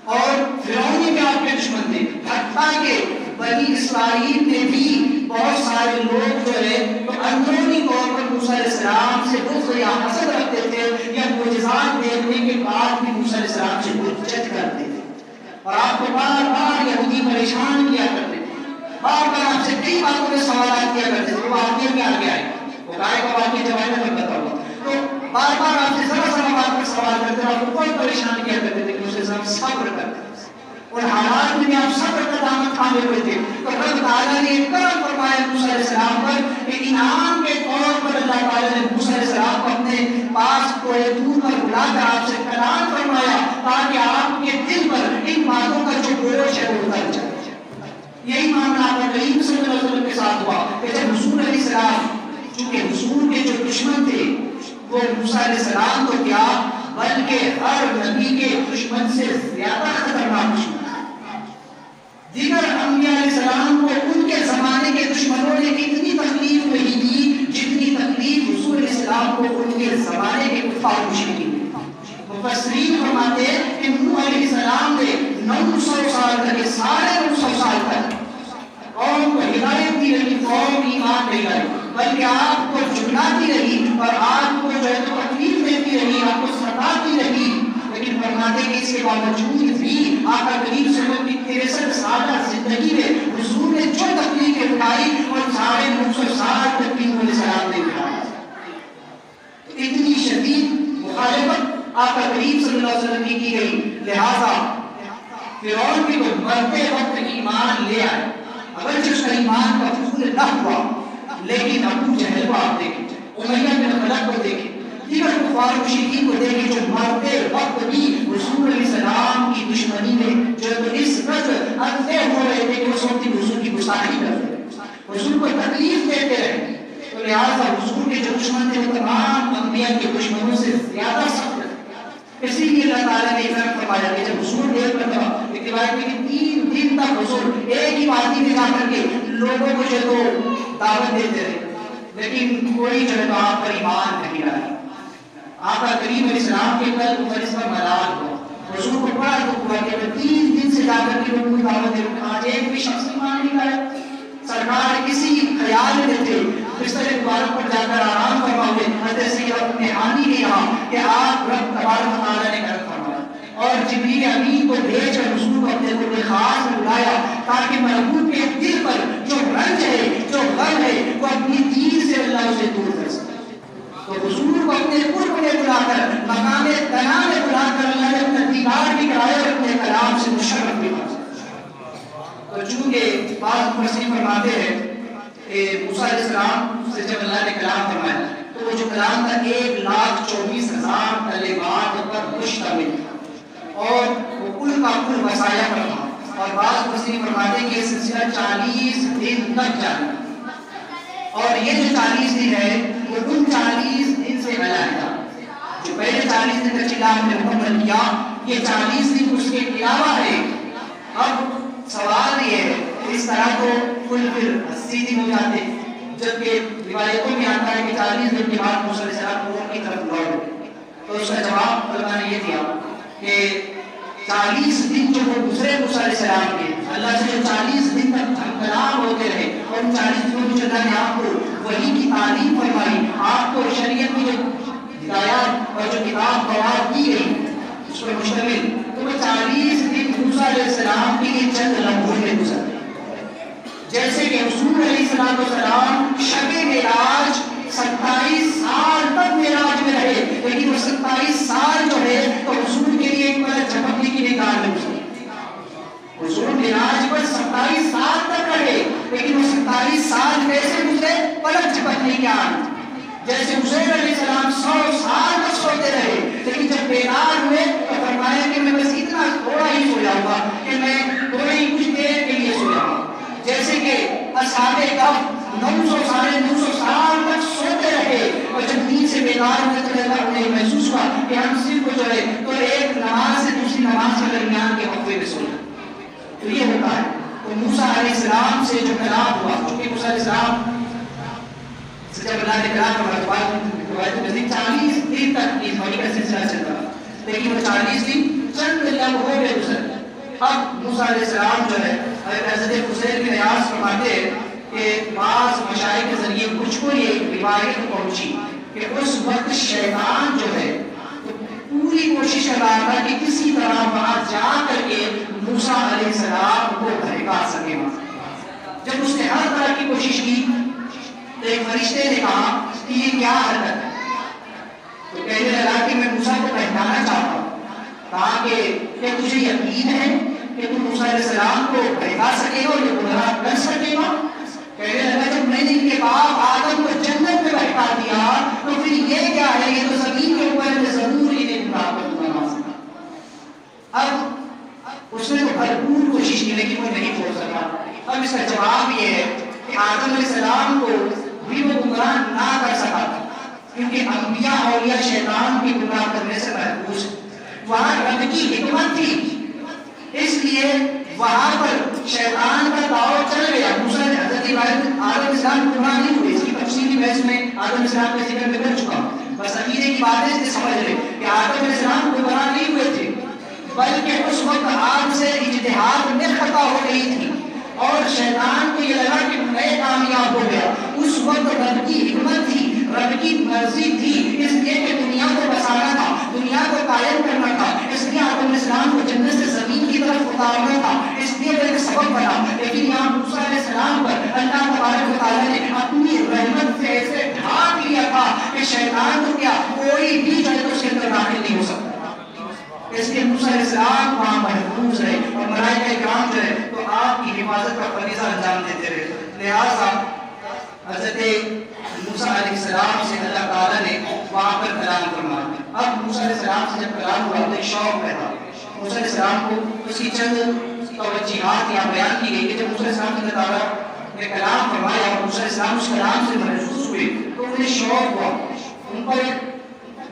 اور فرعون بھی آپ کے دشمن تھے. حتیٰ کہ بنی اسرائیل میں بھی بہت سارے لوگ جو ہے تو اندرونی طور پر موسیٰ علیہ السلام سے بغض یا حسد رکھتے تھے یا معجزات دیکھنے کے بعد بھی موسیٰ علیہ السلام سے حجت کرتے تھے اور آپ کو بار بار یہودی پریشان کیا کرتے تھے, بار بار آپ سے کئی باتوں میں سوالات کیا کرتے تھے. وہ واقعے میں آگے آئے, وہ گائے کا واقعہ جواب میں بتاؤں تو بار بار آپ سے ذرا ذرا بات پر سوال کرتے تھے, آپ کو کوئی پریشان کیا کرتے تھے کہ اسے صبر کرتے تھے اور حالات میں آپ صبر کا دامن تھامے ہوئے تھے. تو رب تعالیٰ نے کرم فرمایا موسیٰ علیہ السلام پر کہ انعام کے طور پر اللہ تعالیٰ نے موسیٰ علیہ السلام کو اپنے پاس کوہ طور پر بلا کر آپ سے کلام فرمایا تاکہ آپ کے دل پر ان باتوں کا جو بوجھ ہے وہ اتر جائے. یہی معاملہ آپ کریم صلی اللہ علیہ وسلم کے ساتھ ہوا کہ جب حضور علیہ السلام چونکہ حضور کے جو دشمن تھے وہ موسیٰ علیہ السلام تو کیا بلکہ ہر نبی کے دشمن سے زیادہ خطرناک دشمن, دیگر انبیاء علیہ السلام کو ان کے زمانے کے دشمنوں نے اتنی تکلیف نہیں دی جتنی تکلیف حضور علیہ السلام کو ان کے زمانے کے کفار مشرکین دی. مفسرین فرماتے ہیں کہ نوح علیہ السلام نے 900 سال تک, ساڑھے 900 سال تک قوم کو ہدایت دی رہی, قوم ایمان نہیں لائی بلکہ آپ کو جھٹلاتی رہی اور آپ کو جو ہے تو تکلیف دیتی رہی, آپ کو ستاتی رہی. لیکن فرماتے ہیں کہ اس کے باوجود بھی آقا کریم صلی اللہ علیہ وسلم کی 63 سالہ زندگی میں حضور نے جو تکلیفیں اٹھائی اور 950 سال تک بھی انہوں نے سلام نہیں اٹھایا. اتنی شدید مخالفت آقا کریم صلی اللہ علیہ وسلم کی گئی. لہذا فرعون بھی تو مرتے وقت ایمان لے آئے, اگرچہ اس کا ایمان کا فضول نہ ہوا, لیکن ابو جہل کو آپ دیکھیں, امیہ بن خلف کو دیکھیں, دیگر کفار مشرکین کو دیکھیں جو مرتے وقت بھی حضور علیہ السلام کی دشمنی میں جو اس قدر اندھے ہو رہے تھے کہ اس وقت حضور کی گستاخی کرتے رہے, حضور کو تکلیف دیتے رہے. تو لہٰذا حضور کے جو دشمن تھے وہ تمام انبیاء کے دشمنوں سے زیادہ سخت تھے. اسی لیے اللہ تعالیٰ نے اکرام فرمایا کہ جب حضور ایک مرتبہ ایک روایت میں کہ 3 دن تک حضور ایک ہی وادی میں جا کر کے لوگوں کو جو تو دعوت دیتے رہے, لیکن کوئی جو ہے تو آپ پر ایمان نہیں لایا. آقا کریم علیہ السلام کے قلب پر اس پر ملال ہوا, حضور کو بڑا دکھ ہوا کہ 3 دن سے جا کر کے لوگوں کو دعوت دے رہے, آج ایک بھی شخص ایمان نہیں لایا. سرکار کسی خیال میں تھے بستر مبارک پر جا کر آرام فرماؤ, حضرت سید اپنے حامی نے کہا کہ آپ رب تبارک و تعالیٰ نے کرم فرمایا اور جبریل امین کو بھیج کر حضور کو اپنے قرب خاص میں بلایا تاکہ محبوب کے دل پر جو رنج ہے, جو غم ہے, وہ اپنی دین سے اللہ اسے دور کر سکے. تو حضور کو اپنے قرب میں بلا کر, مقام تنا میں بلا کر اللہ نے اپنا دیدار بھی کرایا اور اپنے کلام سے مشرف بھی کیا. تو چونکہ بعض مفسرین فرماتے ہیں کہ موسیٰ علیہ السلام سے جب اللہ نے کلام فرمایا تو وہ جو کلام تھا 1,24,000 کلمات پر مشتمل تھا اور وہ کل کا کل وسایا کرتا. اور بعض مفسرین فرماتے ہیں کہ یہ سلسلہ 40 دن تک جاری. اور یہ جو 40 دن ہے وہ ان 40 دن سے علیحدہ جو پہلے 40 دن تک اللہ نے مکمل کیا، یہ 40 دن اس کے علاوہ ہے. اب سوال یہ ہے اس طرح تو کل پھر 80 دن ہو جاتے، جبکہ روایتوں میں آتا ہے کہ 40 دن کے بعد موسیٰ علیہ السلام قوم کی طرف لوٹے. تو اس کا جواب علماء نے یہ دیا کہ 40 دن جو وہ گزرے موسیٰ علیہ السلام کے، اللہ سے جو 40 دن تک کلام ہوتے رہے، اور ان 40 دنوں میں اللہ نے آپ کو وحی کی تعلیم فرمائی، آپ کو شریعت کی جو ہدایات اور جو کتاب قواعد دی گئی اس پر مشتمل، تو وہ 40 دن موسیٰ علیہ السلام کے لیے چند لمحوں میں گزرے. جیسے کہ رسول علیہ السلام شب معراج 27 سال تک معراج میں رہے، لیکن وہ 27 سال جو ہے تو رسول کے لیے ایک پلک جھپکنے کی نگاہ میں گزرے. رسول معراج پر 27 سال تک رہے، لیکن وہ 27 سال کیسے گزرے؟ پلک جھپکنے کی آن. جیسے عزیر علیہ السلام 100 سال تک سوتے رہے، لیکن جب بیدار ہوئے تو فرمایا کہ میں بس اتنا تھوڑا ہی سویا ہوا کہ میں تھوڑی کچھ دیر کے لیے سویا ہوں. جیسے کہ اصحاب کہف 900 ساڑھے 900 سال تک سوتے رہے، اور جب نیند سے بیدار ہوئے تو اللہ انہیں محسوس ہوا کہ ہم صرف جو ہے تو ایک نماز سے دوسری نماز کے درمیان کے وقفے میں سوئے. تو یہ ہوتا ہے. تو موسیٰ علیہ السلام سے جو کلام ہوا، چونکہ موسیٰ علیہ السلام سے جب اللہ نے کلام کا مرتبہ نزدیک 40 دن تک اس وحی کا سلسلہ چلتا، لیکن وہ 40 دن چند لمحوں میں گزرے. اب موسیٰ علیہ السلام جو ہے حضرت حسین بن عیاض فرماتے ہیں کہ بعض مشائخ کے ذریعے مجھ کو یہ روایت پہنچی کہ اس وقت شیطان جو ہے پوری کوشش کر رہا تھا کہ کسی طرح وہاں جا کر کے موسیٰ علیہ السلام کو بہکا سکے. جب اس نے ہر طرح کی کوشش کی تو ایک فرشتے نے کہا کہ یہ کیا حرکت ہے؟ تو کہنے لگا کہ میں موسیٰ کو بہکانا چاہتا ہوں. کہا کہ تجھے یقین ہے کہ تم موسیٰ علیہ السلام کو بہکا سکے گا اور یہ گمراہ کر سکے گا؟ کہنے لگا جب میں نے ان کے باپ آدم کو جنت میں بہکا دیا تو پھر یہ کیا ہے؟ یہ تو زمین کے اوپر میں ضرور انہیں گمراہ کر دوں گا. اب اس نے تو بھرپور کوشش کی لیکن وہ نہیں چھوڑ سکا. اب اس کا جواب یہ ہے کہ آدم علیہ السلام کو بھی وہ گمراہ نہ کر سکا کیونکہ انبیاء اولیاء شیطان کی گمراہ کرنے سے محفوظ. وہاں رب کی حکمت تھی، اس لیے وہاں پر شیطان کا داؤ چل گیا. موسیٰ نے حضرت آدم علیہ السلام گمراہ نہیں ہوئے، اس کی تفصیلی بحث میں آدم علیہ السلام کے ذکر میں کر چکا ہوں. بس عقیدے کی باتیں سے سمجھ لیں کہ آدم علیہ السلام گمراہ نہیں ہوئے تھے، بلکہ اس وقت آپ سے اجتہاد میں خطا ہو گئی تھی اور شیطان کو یہ لگا کہ میں کامیاب ہو گیا. اس وقت رب کی حکمت تھی، رب کی مرضی تھی، اس لیے کہ دنیا کو بسانا تھا، دنیا کو قائم کرنا تھا. اس لیے آدم علیہ السلام کو جنت سے زمین کی طرف اتارنا تھا، اس لیے وہ ایک سبب بنا. لیکن یہاں موسیٰ علیہ السلام پر اللہ تبارک و تعالیٰ نے اپنی رحمت سے ایسے ڈھانپ لیا تھا کہ شیطان کو کیا کوئی بھی جو ہے تو اس کے اندر داخل نہیں ہو سکتا. اس لیے موسیٰ علیہ السلام وہاں محفوظ رہے اور ملائکہ کرام جو ہے تو آپ کی حفاظت کا فریضہ انجام دیتے رہے. لہٰذا حضرت موسیٰ علیہ السلام سے اللہ تعالیٰ نے وہاں پر کلام فرمایا. اب موسیٰ علیہ السلام سے جب کلام ہوا تو ایک شوق پیدا. موسیٰ علیہ السلام کو اس کی چند توجیہات یا بیان کی گئی کہ جب موسیٰ علیہ السلام سے اللہ تعالیٰ نے کلام فرمایا اور موسیٰ علیہ السلام اس کلام سے محفوظ ہوئے تو انہیں شوق ہوا، ان پر ایک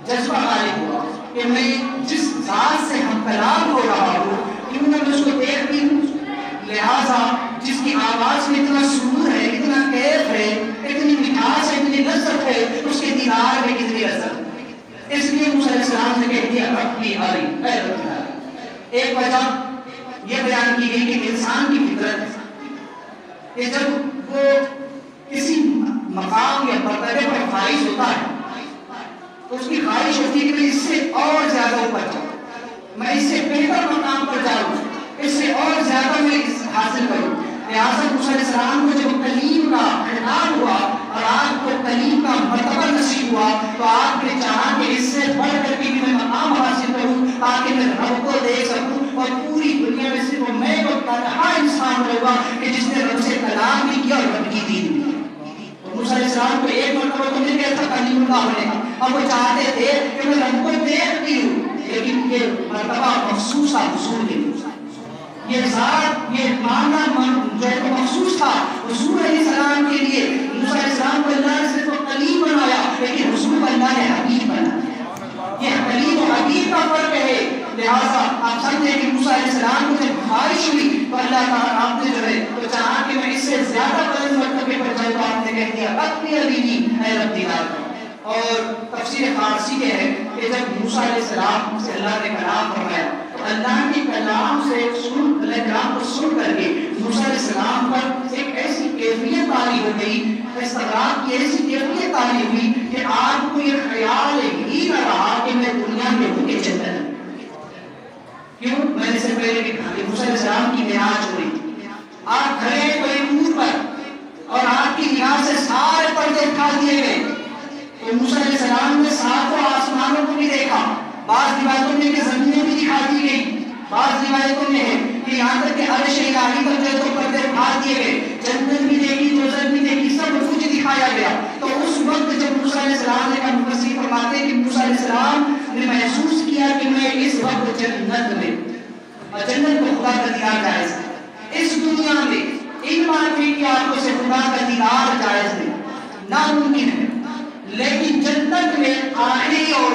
جذبہ غالب ہوا کہ میں جس ذات سے ہم کلام ہو رہا ہوں کیوں نہ میں اس کو دیکھ بھی ہوں. لہٰذا جس کی آواز میں اتنا سرور ہے، اتنا کیف ہے، اتنی مٹھاس ہے، اتنی لذت ہے، اس کے دیدار میں کتنی لذت ہے. اس لیے موسیٰ علیہ السلام نے کہہ دیا ربی علی اے رب العالمین. ایک وجہ یہ بیان کی گئی کہ انسان کی فطرت ہے کہ جب وہ کسی مقام یا مرتبے پر فائز ہوتا ہے تو اس کی خواہش ہوتی ہے کہ میں اس سے اور زیادہ اوپر جاؤں، میں اس سے بہتر مقام پر جاؤں، اس سے اور زیادہ میں حاصل کروں. لہٰذا موسیٰ علیہ السلام کو جب کلیم کا خطاب ہوا اور آپ کو کلیم کا مرتبہ نصیب ہوا تو آپ نے چاہا کہ اس سے بڑھ کر کے بھی میں مقام حاصل کروں تاکہ میں رب کو دیکھ سکوں اور پوری دنیا میں صرف میں کو تنہا انسان ہوگا کہ جس نے رب سے کلام بھی کیا اور رب کی دین بھی. موسیٰ علیہ السلام کو ایک مرتبہ تو مل گیا تھا کلیم اللہ ہونے کا. اب وہ چاہتے تھے کہ میں رب کو دیکھ بھی ہوں لیکن یہ مرتبہ مخصوص تھا حضور کے لیے. یہ ذات یہ معنی جو ہے مخصوص تھا حضور علیہ السلام کے لیے. موسیٰ علیہ السلام کو اللہ نے صرف کلیم بنایا لیکن حضور کو اللہ نے حبیب بنایا. یہ کلیم و حبیب کا فرق ہے. لہٰذا آپ سمجھیں کہ موسیٰ علیہ السلام کو جب خواہش ہوئی تو اللہ تعالیٰ آپ نے جو ہے تو چاہا کہ میں اس سے زیادہ بلند مرتبے پر جاؤں تو آپ نے کہہ دیا اپنی علیمی اے رب دیدار. اور تفسیر فارسی کے ہے کہ جب موسیٰ علیہ السلام سے اللہ نے کلام فرمایا تو اللہ کے کلام سے کلام کو سن کر کے موسیٰ علیہ السلام پر ایک ایسی کیفیت طاری ہو گئی, استغراق کی ایسی کیفیت طاری ہوئی کہ آپ کو یہ خیال ہی نہ رہا کہ میں دنیا میں ہوں کہ جنت میں. کیوں؟ میں نے سے پہلے بھی کہا کہ موسیٰ علیہ السلام کی معراج ہوئی, آپ کھڑے کوئی نور پر اور آپ کی نگاہ سے سارے پردے اٹھا دیے گئے. تو موسیٰ علیہ السلام نے ساتوں آسمانوں کو بھی دیکھا. بعض روایتوں میں کہ زمینیں بھی دکھا دی گئی, بعض روایتوں میں ہے کہ یہاں تک کہ عرش الہی پر جو تو پردے اٹھا دیے گئے. جنت بھی دیکھی, دوزخ بھی دیکھی, سب کچھ دکھایا گیا. تو اس وقت جب موسیٰ علیہ السلام نے مفسر فرماتے ہیں کہ موسیٰ علیہ السلام نے محسوس کیا کہ میں اس وقت جنت میں, اور جنت کو خدا کا دیدار جائز ہے. اس دنیا میں ان معرفی کی آنکھوں سے خدا کا دیدار جائز نہیں, ناممکن ہے. لیکن جنت میں آخری اور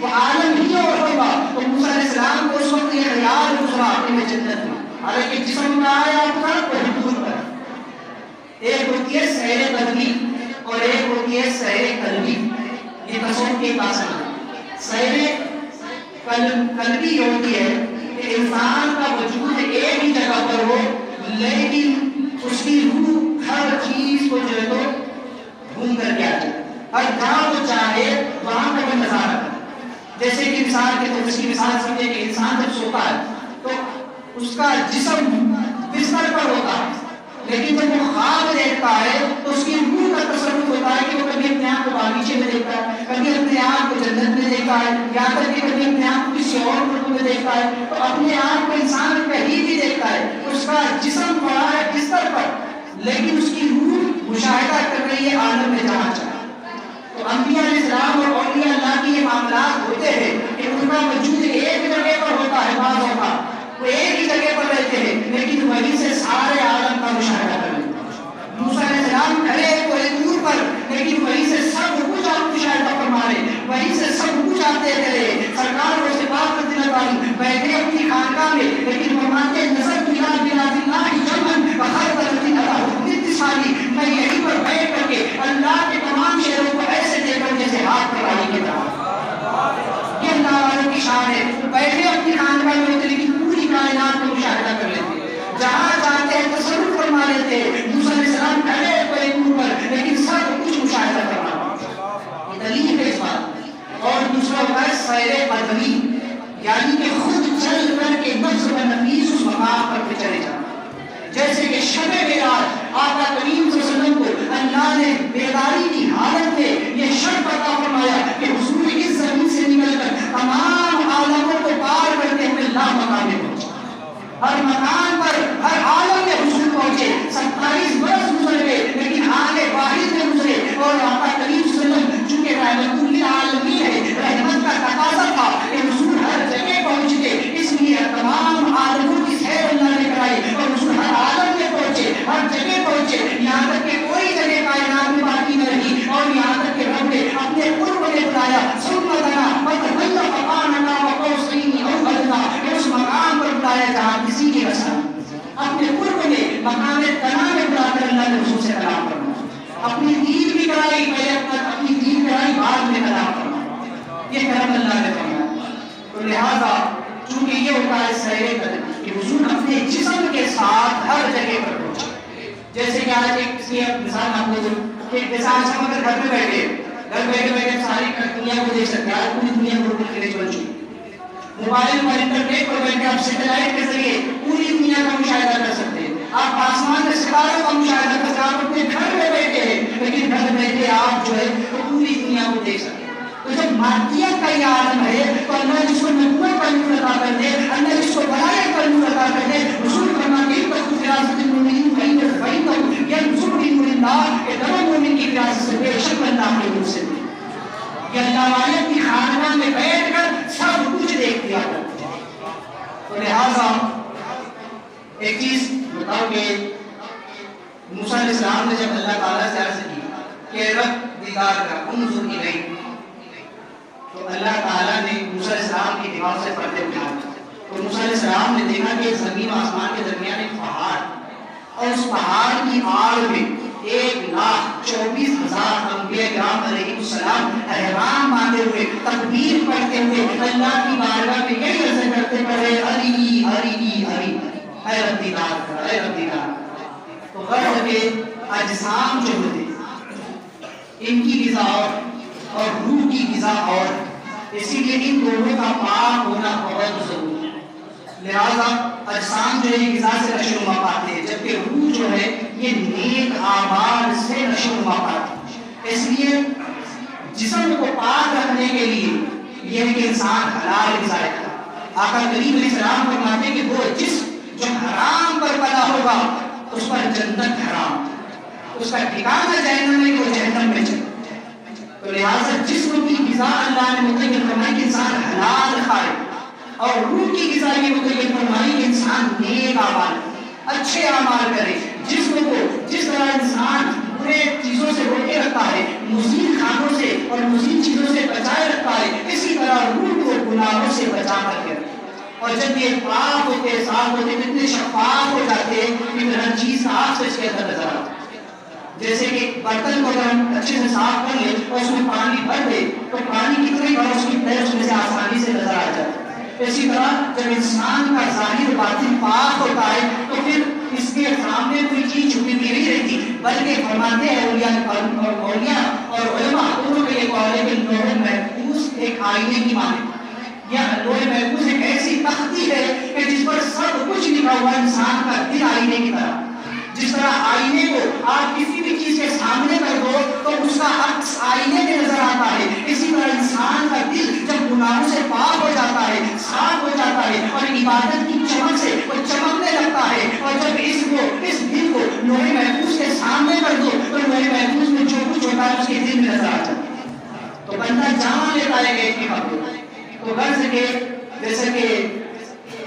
وہ عالم ہی اور ہوگا. تو موسیٰ علیہ السلام کو اس وقت یہ خیال گزرا کہ میں جنت میں, حالانکہ جسم میں آیا آپ کا وہ حدود پر. ایک ہوتی ہے سیر قلبی اور ایک ہوتی ہے سیر قلبی. یہ تصوف کی بات ہے. سیر قلبی یہ ہوتی ہے کہ انسان کا وجود ایک ہی جگہ پر ہو لیکن اس کی روح ہر چیز کو جو ہے تو گھوم کر کے آ جائے, ہر جہاں وہ چاہے وہاں کا وہ نظارہ کرے. جیسے کہ انسان کے تو اس کی مثال سمجھے کہ انسان جب سوتا ہے تو اس کا جسم بستر پر ہوتا ہے, لیکن جب وہ خواب دیکھتا ہے تو اس کی روح کا تصرف ہوتا ہے کہ وہ کبھی اپنے آپ کو باغیچے میں دیکھتا ہے, کبھی اپنے آپ کو جنت میں دیکھتا ہے, یا تک کہ کبھی اپنے آپ کو کسی اور ملک میں دیکھتا ہے. تو اپنے آپ کو انسان کہیں بھی دیکھتا ہے, اس کا جسم پڑا ہے بستر پر لیکن اس کی روح مشاہدہ کر رہی ہے عالم میں جہاں چاہے. تو انبیاء علیہ السلام اور اولیاء اللہ کی یہ معاملات ہوتے ہیں کہ ان کا وجود ایک جگہ پر ہوتا ہے. بعض اوقات وہ ایک ہی جگہ پر رہتے ہیں لیکن وہیں سے سارے عالم کا مشاہدہ کر لیتے ہیں. موسیٰ علیہ السلام کھڑے کوئی نور پر لیکن وہیں سے سب کچھ آپ مشاہدہ فرما رہے, وہیں سے سب کچھ آپ دیکھ رہے. سرکار وہ سے بات کرتے لگائی بیٹھے اپنی خانقاہ میں لیکن فرماتے نظر بلا بلا اللہ جمن بخار کرتی اتصالی, میں یہیں پر بیٹھ کر کے اللہ کے تمام شہروں کو ایسے دیکھ کر جیسے ہاتھ پڑھائی کے طرح. یہ اللہ والوں کی شان ہے. بیٹھے اپنی خانقاہ میں ہوتے لیکن پوری کائنات کو مشاہدہ کر لیتے, جہاں چاہتے ہیں تصرف فرما لیتے. موسیٰ علیہ السلام کھڑے کوئی نور پر لیکن سب کچھ مشاہدہ کرنا, یہ دلیل ہے اس بات. اور دوسرا ہوتا ہے سیر قدمی, یعنی کہ خود چل کر کے نفس و نفیس اس مقام پر چلے جانا. جیسے کہ شب معراج آقا کریم صلی اللہ علیہ وسلم کو اللہ نے بیداری کی حالت میں یہ شرف عطا فرمایا کہ حضور اس زمین سے نکل کر تمام عالموں کو پار کرتے ہوئے لا مقام میں پہنچے. ہر مکان پر ہر عالم میں حضور پہنچے. 27 برس گزر گئے لیکن آگے واحد میں گزرے. اور آقا کریم صلی اللہ علیہ وسلم چونکہ رحمت للعالمین ہے, رحمت کا تقاضا تھا کہ حضور ہر جگہ پہنچتے, اس لیے تمام عالموں کی سیر اللہ نے کرائی اور حضور ہر عالم میں پہنچے, ہر جگہ پہنچے, یہاں تک کہ کوئی جگہ کائنات میں باقی نہ رہی. اور یہاں تک کہ رب نے اپنے قرب نے بلایا سنتنا فتحل فقاننا وقوسین او ادنا, اس مقام پر بلایا جہاں کسی کی رسا. اپنے قرب نے مقام تنا میں بلا کر اللہ نے حضور سے کلام فرمایا. اپنی دین بھی کرائی, پہلے اپنی دین کرائی بعد میں کلام فرمایا. یہ کرم اللہ نے فرمایا. تو لہذا چونکہ یہ ہوتا ہے سیر قدم کہ حضور اپنے جسم کے ساتھ ہر جگہ پر پہنچے. جیسے کہ آج ایک کسی مثال آپ کو دوں کہ مثال ہم اگر گھر میں بیٹھے, گھر بیٹھے بیٹھے ساری دنیا کو دیکھ سکتے ہیں. آج پوری دنیا کو دیکھنے چل چکی. موبائل پر انٹرنیٹ پر بیٹھ کے آپ سیٹلائٹ کے ذریعے پوری دنیا کا مشاہدہ کر سکتے ہیں. آپ آسمان میں ستاروں کا مشاہدہ کر سکتے ہیں. آپ اپنے گھر میں بیٹھے ہیں لیکن گھر بیٹھے آپ جو ہے پوری دنیا کو دیکھ سکتے ہیں. تو جب مادیت کا یہ عالم ہے تو اللہ جس کو نبوت کا نور عطا کر دے, اللہ جس کو ولایت کا نور عطا کر دے. رسول فرماتے ہیں کہ فراست المؤمنین فإنه ينظر بنور اللہ, کہ تمام مومن کی فراست سے بے شک اللہ کے نور سے. یہ اللہ والے کی خانقاہ میں بیٹھ کر سب کچھ دیکھتے کیا کرتے ہیں. تو لہٰذا ایک چیز بتاؤ کہ موسیٰ علیہ السلام نے جب اللہ تعالیٰ سے عرض کی کہ رب دیدار کر انظر الیک، تو اللہ تعالیٰ نے موسیٰ علیہ السلام کی دیوار سے پردے اٹھا دیے. تو موسیٰ علیہ السلام نے دیکھا کہ زمین و آسمان کے درمیان ایک پہاڑ، اور اس پہاڑ کی آڑ میں 1,24,000 انبیاء کرام علیہ السلام احرام باندھے ہوئے تکبیر پڑھتے ہوئے اللہ کی بارگاہ میں یہی عرض کرتے پڑے ارینی ارینی ارینی، اے رب دیدار کر، اے رب دیدار کر. تو غرض کے اجسام جو ہوتے ان کی غذا اور روح کی غذا اور، اسی لیے ان دونوں کا پاک ہونا بہت ضروری ہے. لہذا اجسام جو ہے غذا سے نشو و نما پاتے ہیں، جبکہ روح جو ہے یہ نیک اعمال سے نشو و نما پاتی ہے. اس لیے جسم کو پاک رکھنے کے لیے یہ ہے کہ انسان حلال غذا کھائے. آقا کریم علیہ السلام فرماتے ہیں کہ وہ جسم جو حرام پر پیدا ہوگا اس پر جنت حرام، اس کا ٹھکانہ جہنم ہے کہ وہ جہنم میں چلے. تو لہٰذا جسم کی غذا اللہ نے متعین فرمائی کہ انسان حلال کھائے، اور روح کی غذا یہ متعین فرمائی کہ انسان نیک اعمال اچھے اعمال کرے. جسم کو جس طرح انسان برے چیزوں سے روکے رکھتا ہے، مضر کھانوں سے اور مضر چیزوں سے بچائے رکھتا ہے، اسی طرح روح کو گناہوں سے بچا کر کے رکھتا ہے. اور جب یہ پاک ہوتے صاف ہوتے اتنے شفاف ہو جاتے ہیں کہ ہر چیز صاف سے اس کے اندر نظر آتی ہے. جیسے کہ برتن کو اگر ہم اچھے سے صاف کر لیں اور اس میں پانی بھر دیں تو پانی کتنی بار اس کی تہ اس میں سے آسانی سے نظر آ جاتا ہے. اسی طرح جب انسان کا ظاہر باطن پاک ہوتا ہے تو پھر اس کے سامنے کوئی چیز چھپی ہوئی نہیں رہتی، بلکہ فرماتے ہیں اولیاء اور علماء دونوں کا یہ قول ہے کہ لوح محفوظ ایک آئینے کی مانند، یا لوح محفوظ ایک ایسی تختی ہے کہ جس پر سب کچھ لکھا ہوا انسان کا دل آئینے کی طرح. جس طرح آئینے کو آپ کسی بھی چیز کے سامنے کر دو تو اس کا عکس آئینے میں نظر آتا ہے، اسی طرح انسان کا دل جب گناہوں سے پاک ہو جاتا ہے، صاف ہو جاتا ہے اور عبادت کی چمک سے وہ چمکنے لگتا ہے. اور جب اس دل کو لوح محفوظ کے سامنے کر دو تو لوح محفوظ میں جو کچھ ہوتا ہے اس کے دل میں نظر آتا ہے. تو بندہ جان لیتا ہے کہ ایک خبر. تو غرض کے جیسے کہ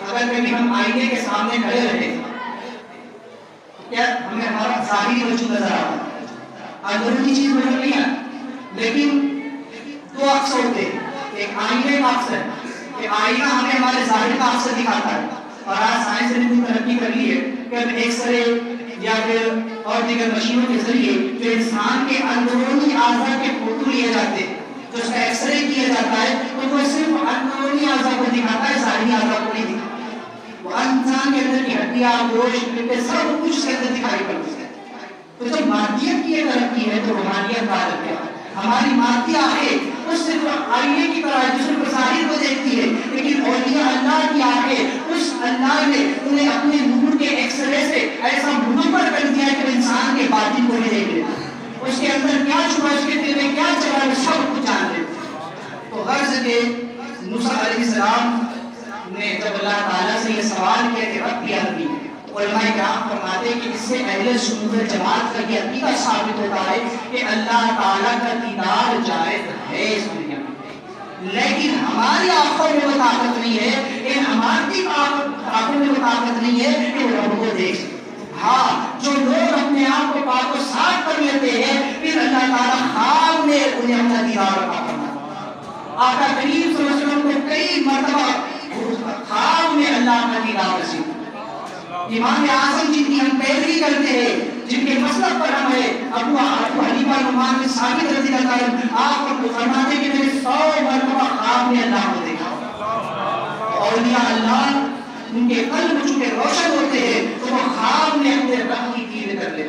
اگر کبھی ہم آئینے کے سامنے کھڑے رہے کیا ہمیں ہمارا ظاہری وجود نظر آتا ہے، اندرونی چیز نظر نہیں آتی. لیکن دو عکس ہوتے ہیں، ایک آئینے کا عکس ہے کہ آئینہ ہمیں ہمارے ظاہر کا عکس دکھاتا ہے. اور آج سائنس نے بھی ترقی کر لی ہے کہ اب ایکس رے یا پھر اور دیگر مشینوں کے ذریعے جو انسان کے اندرونی اعضاء کے فوٹو لیے جاتے ہیں، جو اس کا ایکس رے کیا جاتا ہے تو وہ صرف اندرونی اعضاء کو دکھاتا ہے، ظاہری اعضاء کو نہیں دکھاتا. وہ انسان کے اندر کی ہڈیاں، گوشت، سب کچھ اس کے اندر دکھائی پڑتی ہے. تو جب مادیت کی یہ ترقی ہے تو روحانیت کا عالم کیا ہے؟ ہماری مادی آنکھیں اس صرف آئینے کی طرح جسم کو ظاہر کو دیکھتی ہے، لیکن اولیاء اللہ کی آنکھیں اس اللہ نے انہیں اپنے نور کے ایکس رے سے ایسا منور کر دیا کہ انسان کے باطن کو بھی دیکھ لیتے، اس کے اندر کیا چھپا، اس کے دل میں کیا چلا ہے سب کچھ جان لیتے. تو غرض کے موسیٰ علیہ السلام نے جب اللہ تعالیٰ سے یہ سوال کیا کہ رب کی عربی، علماء کرام فرماتے ہیں کہ اس سے اہل سنت والجماعت کا یہ عقیدہ ثابت ہوتا ہے کہ اللہ تعالیٰ کا دیدار جائز ہے اس دنیا میں، لیکن ہماری آنکھوں میں وہ طاقت نہیں ہے، ہماری آنکھوں میں وہ طاقت نہیں ہے کہ وہ رب کو دیکھ سکیں. ہاں جو لوگ اپنے آپ کو پاک و صاف کر لیتے ہیں پھر اللہ تعالیٰ خواب میں انہیں اپنا دیدار عطا فرماتا ہے. آقا کریم صلی اللہ علیہ وسلم کو کئی مرتبہ خواب میں اللہ کا دیدار نصیب. امام اعظم جن کی ہم پیروی کرتے ہیں، جن کے مسلک پر ہم ہیں، ابو حنیفہ نعمان بن ثابت رضی اللہ عنہ، آپ کو فرماتے ہیں کہ میں نے 100 مرتبہ خواب میں اللہ کو دیکھا. اولیاء اللہ ان کے قلب چونکہ روشن ہوتے ہیں تو وہ خواب میں اپنے رب کی دید کر لیتے.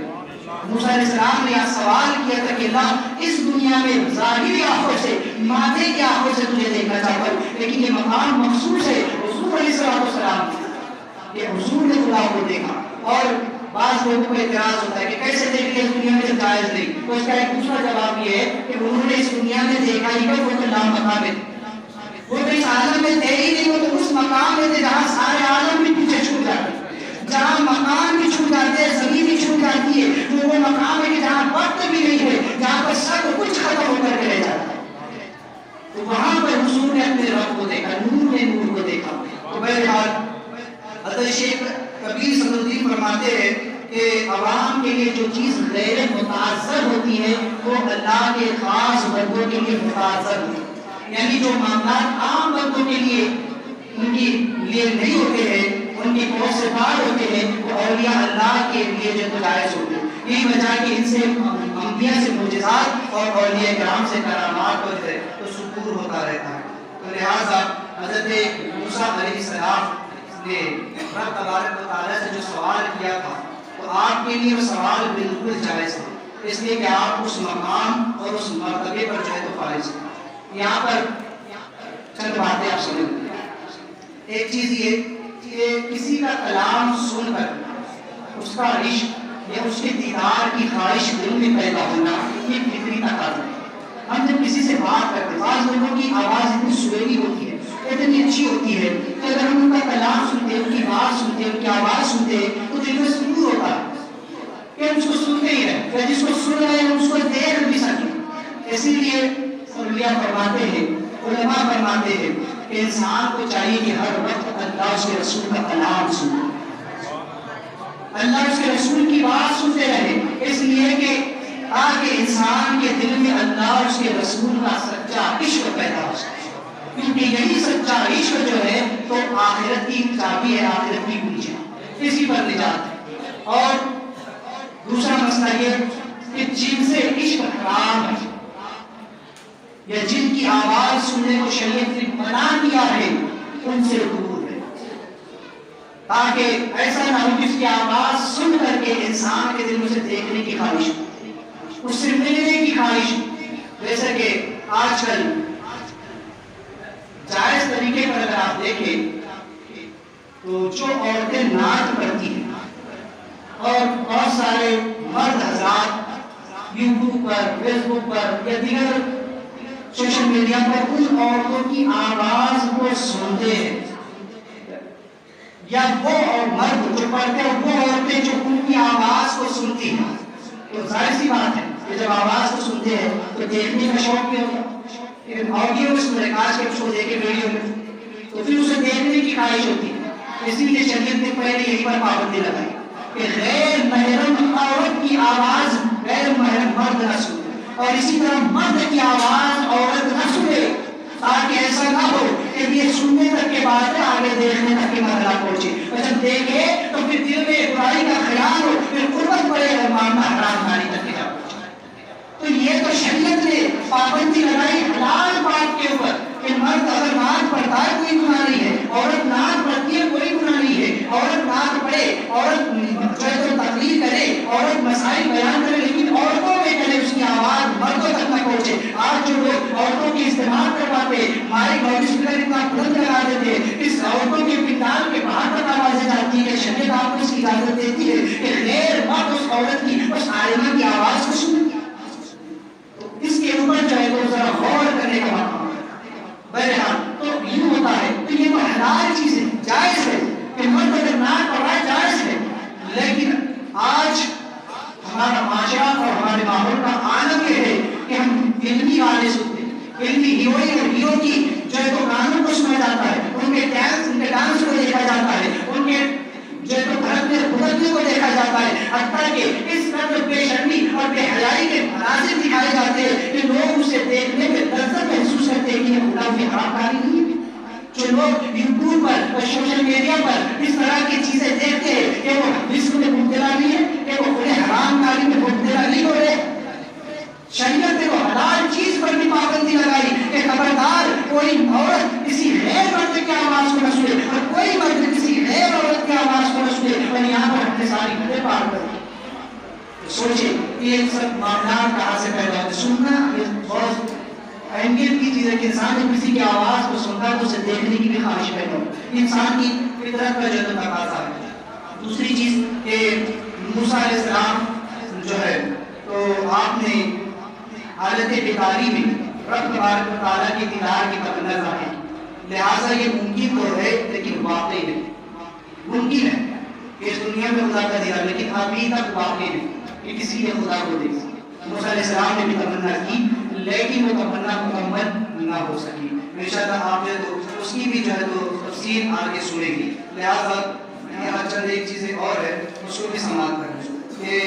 موسیٰ علیہ السلام نے سوال کیا تھا کہ اللہ اس دنیا میں ظاہری آنکھوں سے، مادے کی آنکھوں سے تجھے دیکھنا چاہتا ہوں، لیکن یہ مقام مخصوص ہے حضور علیہ السلام کی. یہ حضور نے خدا کو دیکھا. اور بعض لوگوں کو اعتراض ہوتا ہے کہ کیسے دیکھ لیا اس دنیا میں جائز نہیں. تو اس کا ایک دوسرا جواب یہ ہے کہ انہوں نے اس دنیا میں دیکھا ہی کہ وہ تو لامقام ہے، وہ تو اس عالم میں تھے ہی نہیں، وہ تو اس مقام میں تھے جہاں سارے عالم بھی پیچھے چھوٹ جاتے ہیں، جہاں مکان بھی چھوٹ جاتے ہیں، زمین بھی چھوٹ جاتی ہے. وہ مقام ہے کہ جہاں وقت بھی نہیں ہے، جہاں پر سب کچھ ختم ہو کر کے رہ جاتا ہے. تو وہاں پر حضور نے اپنے رب کو دیکھا، نور نے نور کو دیکھا. تو بہرحال حضرت شیخ کبیر صدر الدین فرماتے ہیں کہ عوام کے لیے جو چیز غیر متعذر ہوتی ہے وہ اللہ کے خاص بندوں کے لیے متعذر ہوتی ہے. یعنی جو معاملات عام بندوں کے لیے ان کی لیے نہیں ہوتے ہیں، ان کی پہنچ سے باہر ہوتے ہیں، وہ اولیاء اللہ کے لیے جو جائز ہوتے ہیں. یہی وجہ کہ ان سے انبیاء سے معجزات اور اولیاء کرام سے کرامات کو تو سکور ہوتا رہتا ہے. تو لہٰذا حضرت موسیٰ علیہ السلام نے رب تبارک و تعالیٰ سے جو سوال کیا تھا تو آپ کے لیے وہ سوال بالکل جائز تھا، اس لیے کہ آپ اس مقام اور اس مرتبے پر جو ہے تو فائز ہیں. یہاں پر چند باتیں آپ سمجھ لیں. ایک چیز یہ کہ کسی کا کلام سن کر اس کا عشق یا اس کے دیدار کی خواہش دل میں پیدا ہونا یہ فطری تقاضا ہے. ہم جب کسی سے بات کرتے ہیں، بعض لوگوں کی آواز اتنی سریلی ہوتی ہے، اتنی اچھی ہوتی ہے کہ اگر ہم ان کا کلام سنتے ہیں، ان کی بات سنتے ہیں، ان کی آواز سنتے ہیں تو دل میں سکون ہوتا ہے کہ ہم اس کو سنتے ہی رہیں، یا جس کو سن رہے ہیں اس کو دیکھ بھی سکیں. اسی لیے اولیاء فرماتے ہیں، علماء فرماتے ہیں کہ انسان کو چاہیے کہ ہر وقت اللہ اس کے رسول کا کلام سنے، اللہ اس کے رسول کی بات سنتے رہے، اس لیے کہ تاکہ انسان کے دل میں اللہ اور اس کے رسول کا سچا عشق پیدا ہو سکے. کیونکہ یہی سچا عشق جو ہے تو آخرت کی چابی ہے، آخرت کی کنجی ہے، اسی پر نجات ہے. اور دوسرا مسئلہ یہ کہ جن سے عشق حرام ہے یا جن کی آواز سننے کو شریعت نے منع کیا ہے ان سے دور ہے، تاکہ ایسا نہ ہو کہ اس کی آواز سن کر کے انسان کے دل میں اسے دیکھنے کی خواہش ہو، اس سے ملنے کی خواہش. جیسا کہ آج کل جائز طریقے پر اگر آپ دیکھیں تو جو عورتیں نعت پڑھتی ہیں اور بہت سارے مرد حضرات یوٹیوب پر، فیس بک پر یا دیگر سوشل میڈیا پر ان عورتوں کی آواز کو سنتے ہیں، یا وہ مرد جو پڑھتے ہیں وہ عورتیں جو ان کی آواز کو سنتی ہیں، تو ظاہر سی بات ہے کہ جب آواز کو سنتے ہیں تو دیکھنے کا شوق بھی ہوگا. آڈیو اس میں آج کے اس کو دیکھے ویڈیو میں تو پھر اسے دیکھنے کی خواہش ہوتی ہے. اسی لیے شریعت نے پہلے یہی پر پابندی لگائی کہ غیر محرم عورت کی آواز غیر محرم مرد نہ سنے، اور اسی طرح مرد کی آواز عورت نہ سنے، تاکہ ایسا نہ ہو کہ یہ سننے تک کے بعد آگے دیکھنے تک کے مرحلہ پہنچے، اور جب دیکھے تو پھر دل میں برائی کا خیال ہو، پھر قربت پڑے اور معاملہ حرام کاری تک کے جا پہنچے. تو یہ تو شریعت نے پابندی لگائی حلال بات کے اوپر کہ مرد اگر نعت پڑھتا ہے کوئی گناہ نہیں ہے، عورت نعت پڑھتی ہے کوئی گناہ نہیں ہے. عورت نعت پڑھے، عورت جو ہے تو تقریر کرے، عورت مسائل بیان کرے، لیکن عورتوں میں کرے، اس کی آواز مردوں تک نہ پہنچے. آج جو لوگ عورتوں کی استعمال کرواتے مائک لاؤڈ اسپیکر اتنا بلند لگا دیتے، اس عورتوں کے پنڈال کے باہر تک آوازیں جاتی ہے. شریعت آپ کو اس کی اجازت دیتی ہے کہ غیر مرد اس عورت کی، اس عالمہ کی آواز کو سنے. اس کے اوپر جو ہے تو ذرا غور کرنے کا موقع. بہرحال تو یوں ہوتا ہے، تو یہ تو حلال چیز ہے، جائز ہے کہ مرد اگر نعت پڑھ رہا ہے جائز ہے. لیکن آج ہمارا معاشرہ اور ہمارے ماحول کا عالم یہ ہے کہ ہم علمی گانے سنتے ہیں، علمی ہیروئن اور ہیرو کی جو ہے تو گانوں کو سنا جاتا ہے، ان کے ڈانس کو دیکھا جاتا ہے، ان کے جو ہے تو بھرتنے کو دیکھا جاتا ہے، حتیٰ کہ اس قدر بے شرمی اور بے حیائی کے مناظر دکھائے جاتے ہیں کہ لوگ اسے دیکھنے میں لذت محسوس کرتے ہیں کہ یہ خدا کی حرام کاری نہیں ہے. جو لوگ یوٹیوب پر اور سوشل میڈیا پر اس طرح کی چیزیں دیکھتے ہیں کہ وہ رزق میں مبتلا نہیں ہے، کہ وہ خود حرام کاری میں مبتلا نہیں ہو رہے. شریعت نے وہ حلال چیز پر بھی پابندی لگائی کہ خبردار کوئی عورت کسی غیر مرد کی آواز کو نہ سنے اور کوئی مرد کسی غیر عورت کی آواز کو نہ سنے. اور یہاں پر ہم نے ساری حدیں پار کر دی. سوچیں یہ سب معاملات کہاں سے پیدا ہوتے. سننا یہ بہت اہمیت کی چیز ہے کہ انسان جب کسی کی آواز کو سنتا ہے تو اسے دیکھنے کی بھی خواہش پیدا ہوتی ہے. انسان کی فطرت کا جو ہے تقاضا ہے. دوسری چیز کہ موسیٰ علیہ السلام جو ہے تو آپ نے حالت بیداری میں رب تبارک و تعالیٰ کی دیدار کی تمنا ظاہر کی. لہٰذا یہ ممکن تو ہے لیکن واقعی نہیں. ممکن ہے کہ اس دنیا میں خدا کا دیدار، لیکن ابھی تک واقعی نہیں کہ کسی نے خدا کو دیکھا. موسیٰ علیہ السلام نے بھی تمنا کی لیکن وہ تمنا مکمل نہ ہو سکی. انشاءاللہ آپ جو ہے تو اس کی بھی جو ہے تو تفصیل آگے سنیں گی. لہٰذا یہاں چند ایک چیزیں اور ہے اس کو بھی سماعت کریں کہ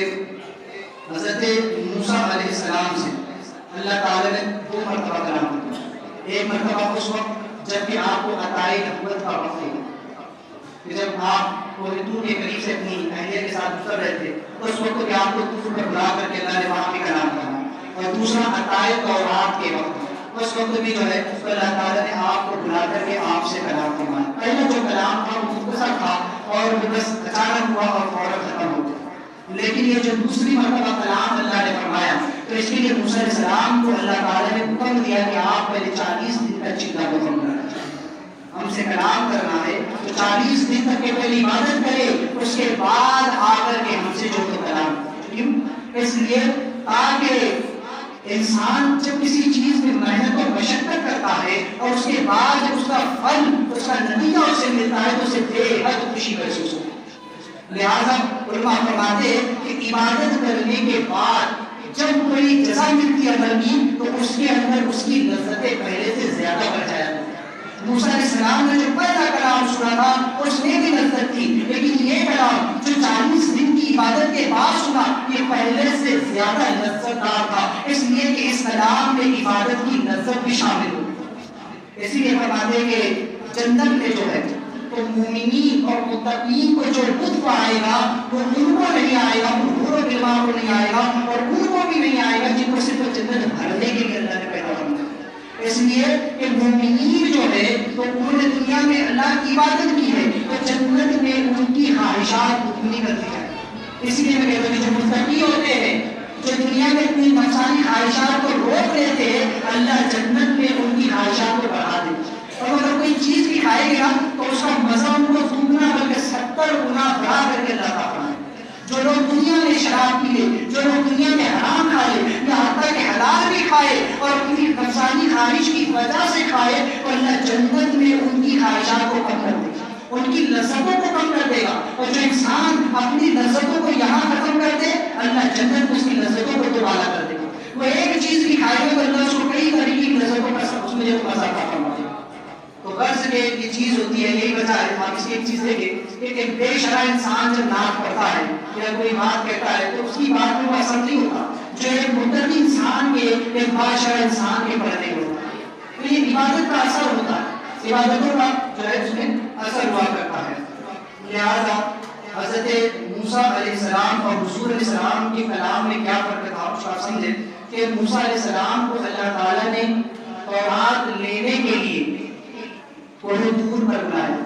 حضرت موسیٰ علیہ السلام سے اللہ تعالیٰ نے 2 مرتبہ کلام کیا. ایک مرتبہ اس وقت جب کہ آپ کو عطائے نبوت کا وقت ہے کہ جب آپ کوہ طور کے قریب سے اپنی اہلیہ کے ساتھ گزر رہے تھے اس وقت کہ آپ کو طور پر بلا کر کے اللہ نے وہاں بھی کلام کرنا. اور دوسرا عطائے تورات کے وقت اس وقت بھی جو ہے اللہ تعالیٰ نے آپ کو بلا کر کے آپ سے کلام فرمایا. پہلا جو کلام تھا وہ مختصر تھا اور وہ بس اچانک ہوا اور فوراً ختم ہو گیا. لیکن یہ جو دوسری مرتبہ کلام اللہ نے فرمایا تو اس کے لیے موسیٰ علیہ السلام کو اللہ تعالیٰ نے حکم دیا کہ آپ پہلے 40 دن تک چلا بکم کرنا چاہیے. ہم سے کلام کرنا ہے تو 40 دن تک کے پہلے عبادت کرے اس کے بعد آ کر کے ہم سے جو تو کلام. کیوں؟ اس لیے تاکہ انسان جب کسی چیز میں محنت اور مشقت کرتا ہے اور اس کے بعد اس کا پھل اس کا نتیجہ اسے ملتا ہے تو اسے بے حد خوشی محسوس ہوتی ہے. لہٰذا علماء فرماتے ہیں کہ عبادت کرنے کے بعد جب کوئی جزا ملتی ہے عمل کی تو اس کے اندر اس کی لذتیں پہلے سے زیادہ بڑھ جاتی ہیں. موسیٰ علیہ السلام نے جو پہلا کلام سنا تھا اس میں بھی لذت تھی لیکن یہ کلام جو 40 دن کی عبادت کے بعد سنا یہ پہلے سے زیادہ لذت دار تھا اس لیے کہ اس کلام میں عبادت کی لذت بھی شامل ہوئی. اسی لیے فرماتے ہیں کہ جنت میں جو ہے تو مومنین اور متقین کو جو لطف آئے گا وہ ان کو نہیں آئے گا, حور و غلمان کو نہیں آئے گا اور ان کو بھی نہیں آئے گا جن کو صرف جنت بھرنے کے لیے اللہ نے پیدا کرنا. اس لیے کہ مومنین جو ہے تو انہوں نے دنیا میں اللہ کی عبادت کی ہے تو جنت میں ان کی خواہشات پوری کرتی ہے. اس لیے میں کہتا ہوں کہ جو متقی ہوتے ہیں جو دنیا میں اپنی نفسانی خواہشات کو روک لیتے ہیں اللہ جنت میں ان کی خواہشات کو بڑھا دیتے ہیں. اور اگر کوئی چیز بھی کھائے گا تو اس کا مزہ ان کو دگنا بلکہ 70 گنا بڑھا کر کے اللہ تعالیٰ ہے. جو لوگ دنیا میں شراب پی لے جو لوگ دنیا میں حرام کھا لے یا حتیٰ کہ حلال بھی کھائے اور اپنی نفسانی خواہش کی وجہ سے کھائے تو اللہ جنت میں ان کی خواہشات کو کم کر دے گا, ان کی لذتوں کو کم کر دے گا. اور جو انسان اپنی لذتوں کو یہاں ختم کر دے اللہ جنت میں اس کی لذتوں کو دوبارہ کر دے گا. وہ ایک چیز بھی کھائے گا تو اللہ اس کو کئی طرح کی لذتوں کا اس میں جو مزہ عطا فرما دے گا. تو غرض کہ یہ چیز ہوتی ہے یہی وجہ ہے. آپ اس کی ایک چیز دیکھیں کہ ایک بے شرع انسان جب ناک پڑتا ہے یا کوئی بات کہتا ہے تو اس کی بات میں وہ اثر نہیں ہوتا جو ایک متقی انسان کے ایک باشرع انسان کے پڑھنے میں ہوتا ہے. تو یہ عبادت کا اثر ہوتا ہے, عبادتوں کا جو ہے اس میں اثر ہوا کرتا ہے. لہٰذا حضرت موسیٰ علیہ السلام اور حضور علیہ السلام کے کلام میں کیا فرق تھا اس کو آپ سمجھیں کہ موسیٰ علیہ السلام کو اللہ تعالیٰ نے تورات لینے کے لیے کوہ طور پر بلایا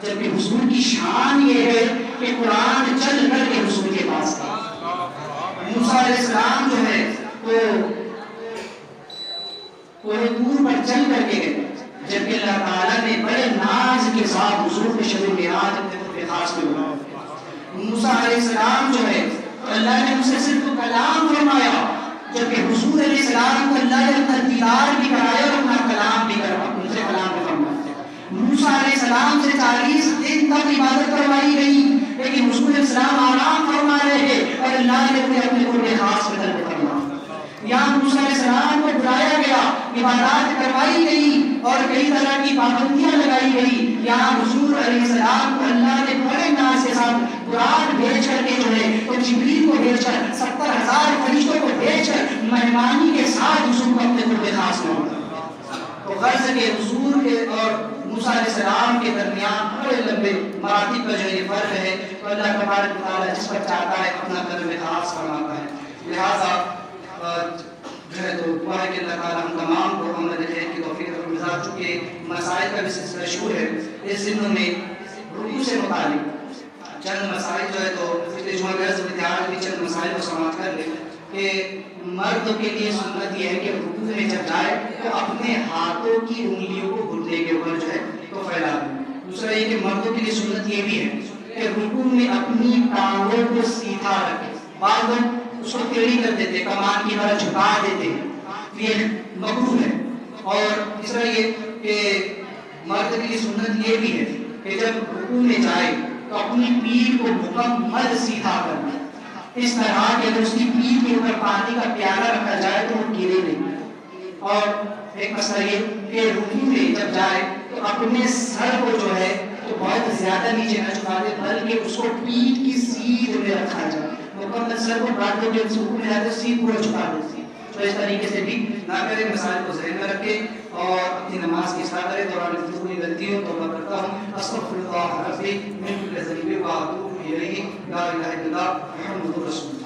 جبکہ حضور کی شان یہ ہے کہ قرآن چل کر کے حضور کے پاس تھا. موسیٰ علیہ السلام جو ہے تو کوہ طور پر چل کر کے گئے جبکہ اللہ تعالیٰ نے بڑے ناز کے ساتھ حضور کے شب معراج اپنے طور خاص میں بلایا. موسیٰ علیہ السلام جو ہے اللہ نے ان سے صرف کلام فرمایا جبکہ حضور علیہ السلام کو اللہ نے اپنا دیدار بھی کرایا اور اپنا کلام بھی کروایا, ان سے کلام بھی فرمایا. موسیٰ علیہ السلام سے 40 دن تک عبادت کروائی گئی لیکن حضور علیہ السلام آرام فرما رہے اور اللہ نے انہیں اپنے قرب خاص میں طلب فرمایا. یہاں موسیٰ علیہ السلام کو بلایا گیا, عبادات کروائی گئی اور کئی طرح کی پابندیاں لگائی گئی. یہاں حضور علیہ السلام کو اللہ نے بڑے ناز کے ساتھ قرآن بھیج کر کے جو ہے تو جبریل کو بھیج کر 70,000 فرشتوں کو بھیج کر مہمانی کے ساتھ حضور کو اپنے قرب خاص میں. تو غرض کے حضور کے اور موسیٰ علیہ السلام کے درمیان بڑے لمبے مراتب کا جو یہ فرق ہے تو اللہ تبارک و تعالیٰ جس پر چاہتا ہے اپنا قدم خاص فرماتا ہے. لہٰذا جو ہے تو دعا ہے کہ اللہ تعالیٰ ہم تمام کو عمل خیر کی توفیق اور مزاج چونکہ مسائل کا بھی سلسلہ شروع ہے اس دنوں میں رکوع سے متعلق چند مسائل جو ہے تو پچھلے جمعہ غرض ودیار بھی چند مسائل کو سماعت کر لیں کہ مرد کے لیے سنت یہ ہے کہ رکوع میں جب جائے تو اپنے ہاتھوں کی انگلیوں کو گھٹنے کے اوپر جو ہے تو پھیلا دیں. دوسرا یہ کہ مردوں کے لیے سنت یہ بھی ہے کہ رکوع میں اپنی ٹانگوں کو سیدھا رکھیں. بعض لوگ اس کو ٹیڑھی کر دیتے, کمان کی طرح جھکا دیتے ہیں, یہ مکروہ ہے. اور تیسرا یہ کہ مرد کے لیے سنت یہ بھی ہے کہ جب رکوع میں جائے تو اپنی پیٹھ کو مکمل سیدھا کرنا, اس طرح کہ اگر اس کی پیٹھ کے اوپر پانی کا پیالہ رکھا جائے تو وہ گرے نہیں. اور ایک مسئلہ یہ کہ رکوع میں جب جائے تو اپنے سر کو جو ہے تو بہت زیادہ نیچے نہ جھکا دے، بلکہ اس کو پیٹھ کی سیدھ میں رکھا جائے، مکمل سر کو کاٹ دے، جب رکوع میں جائے تو سیدھ پورا جھکا دے، تو اس طریقے سے بھی نہ کرے۔ مسائل کو ذہن میں رکھے اور اپنی نماز کی اصلاح کرے۔ دوران گفتگو کی غلطیوں توبہ کرتا ہوں، استغفر اللہ ربی من کل ذنب و اتوب الیہ، لا الہ الا اللہ محمد رسول اللہ۔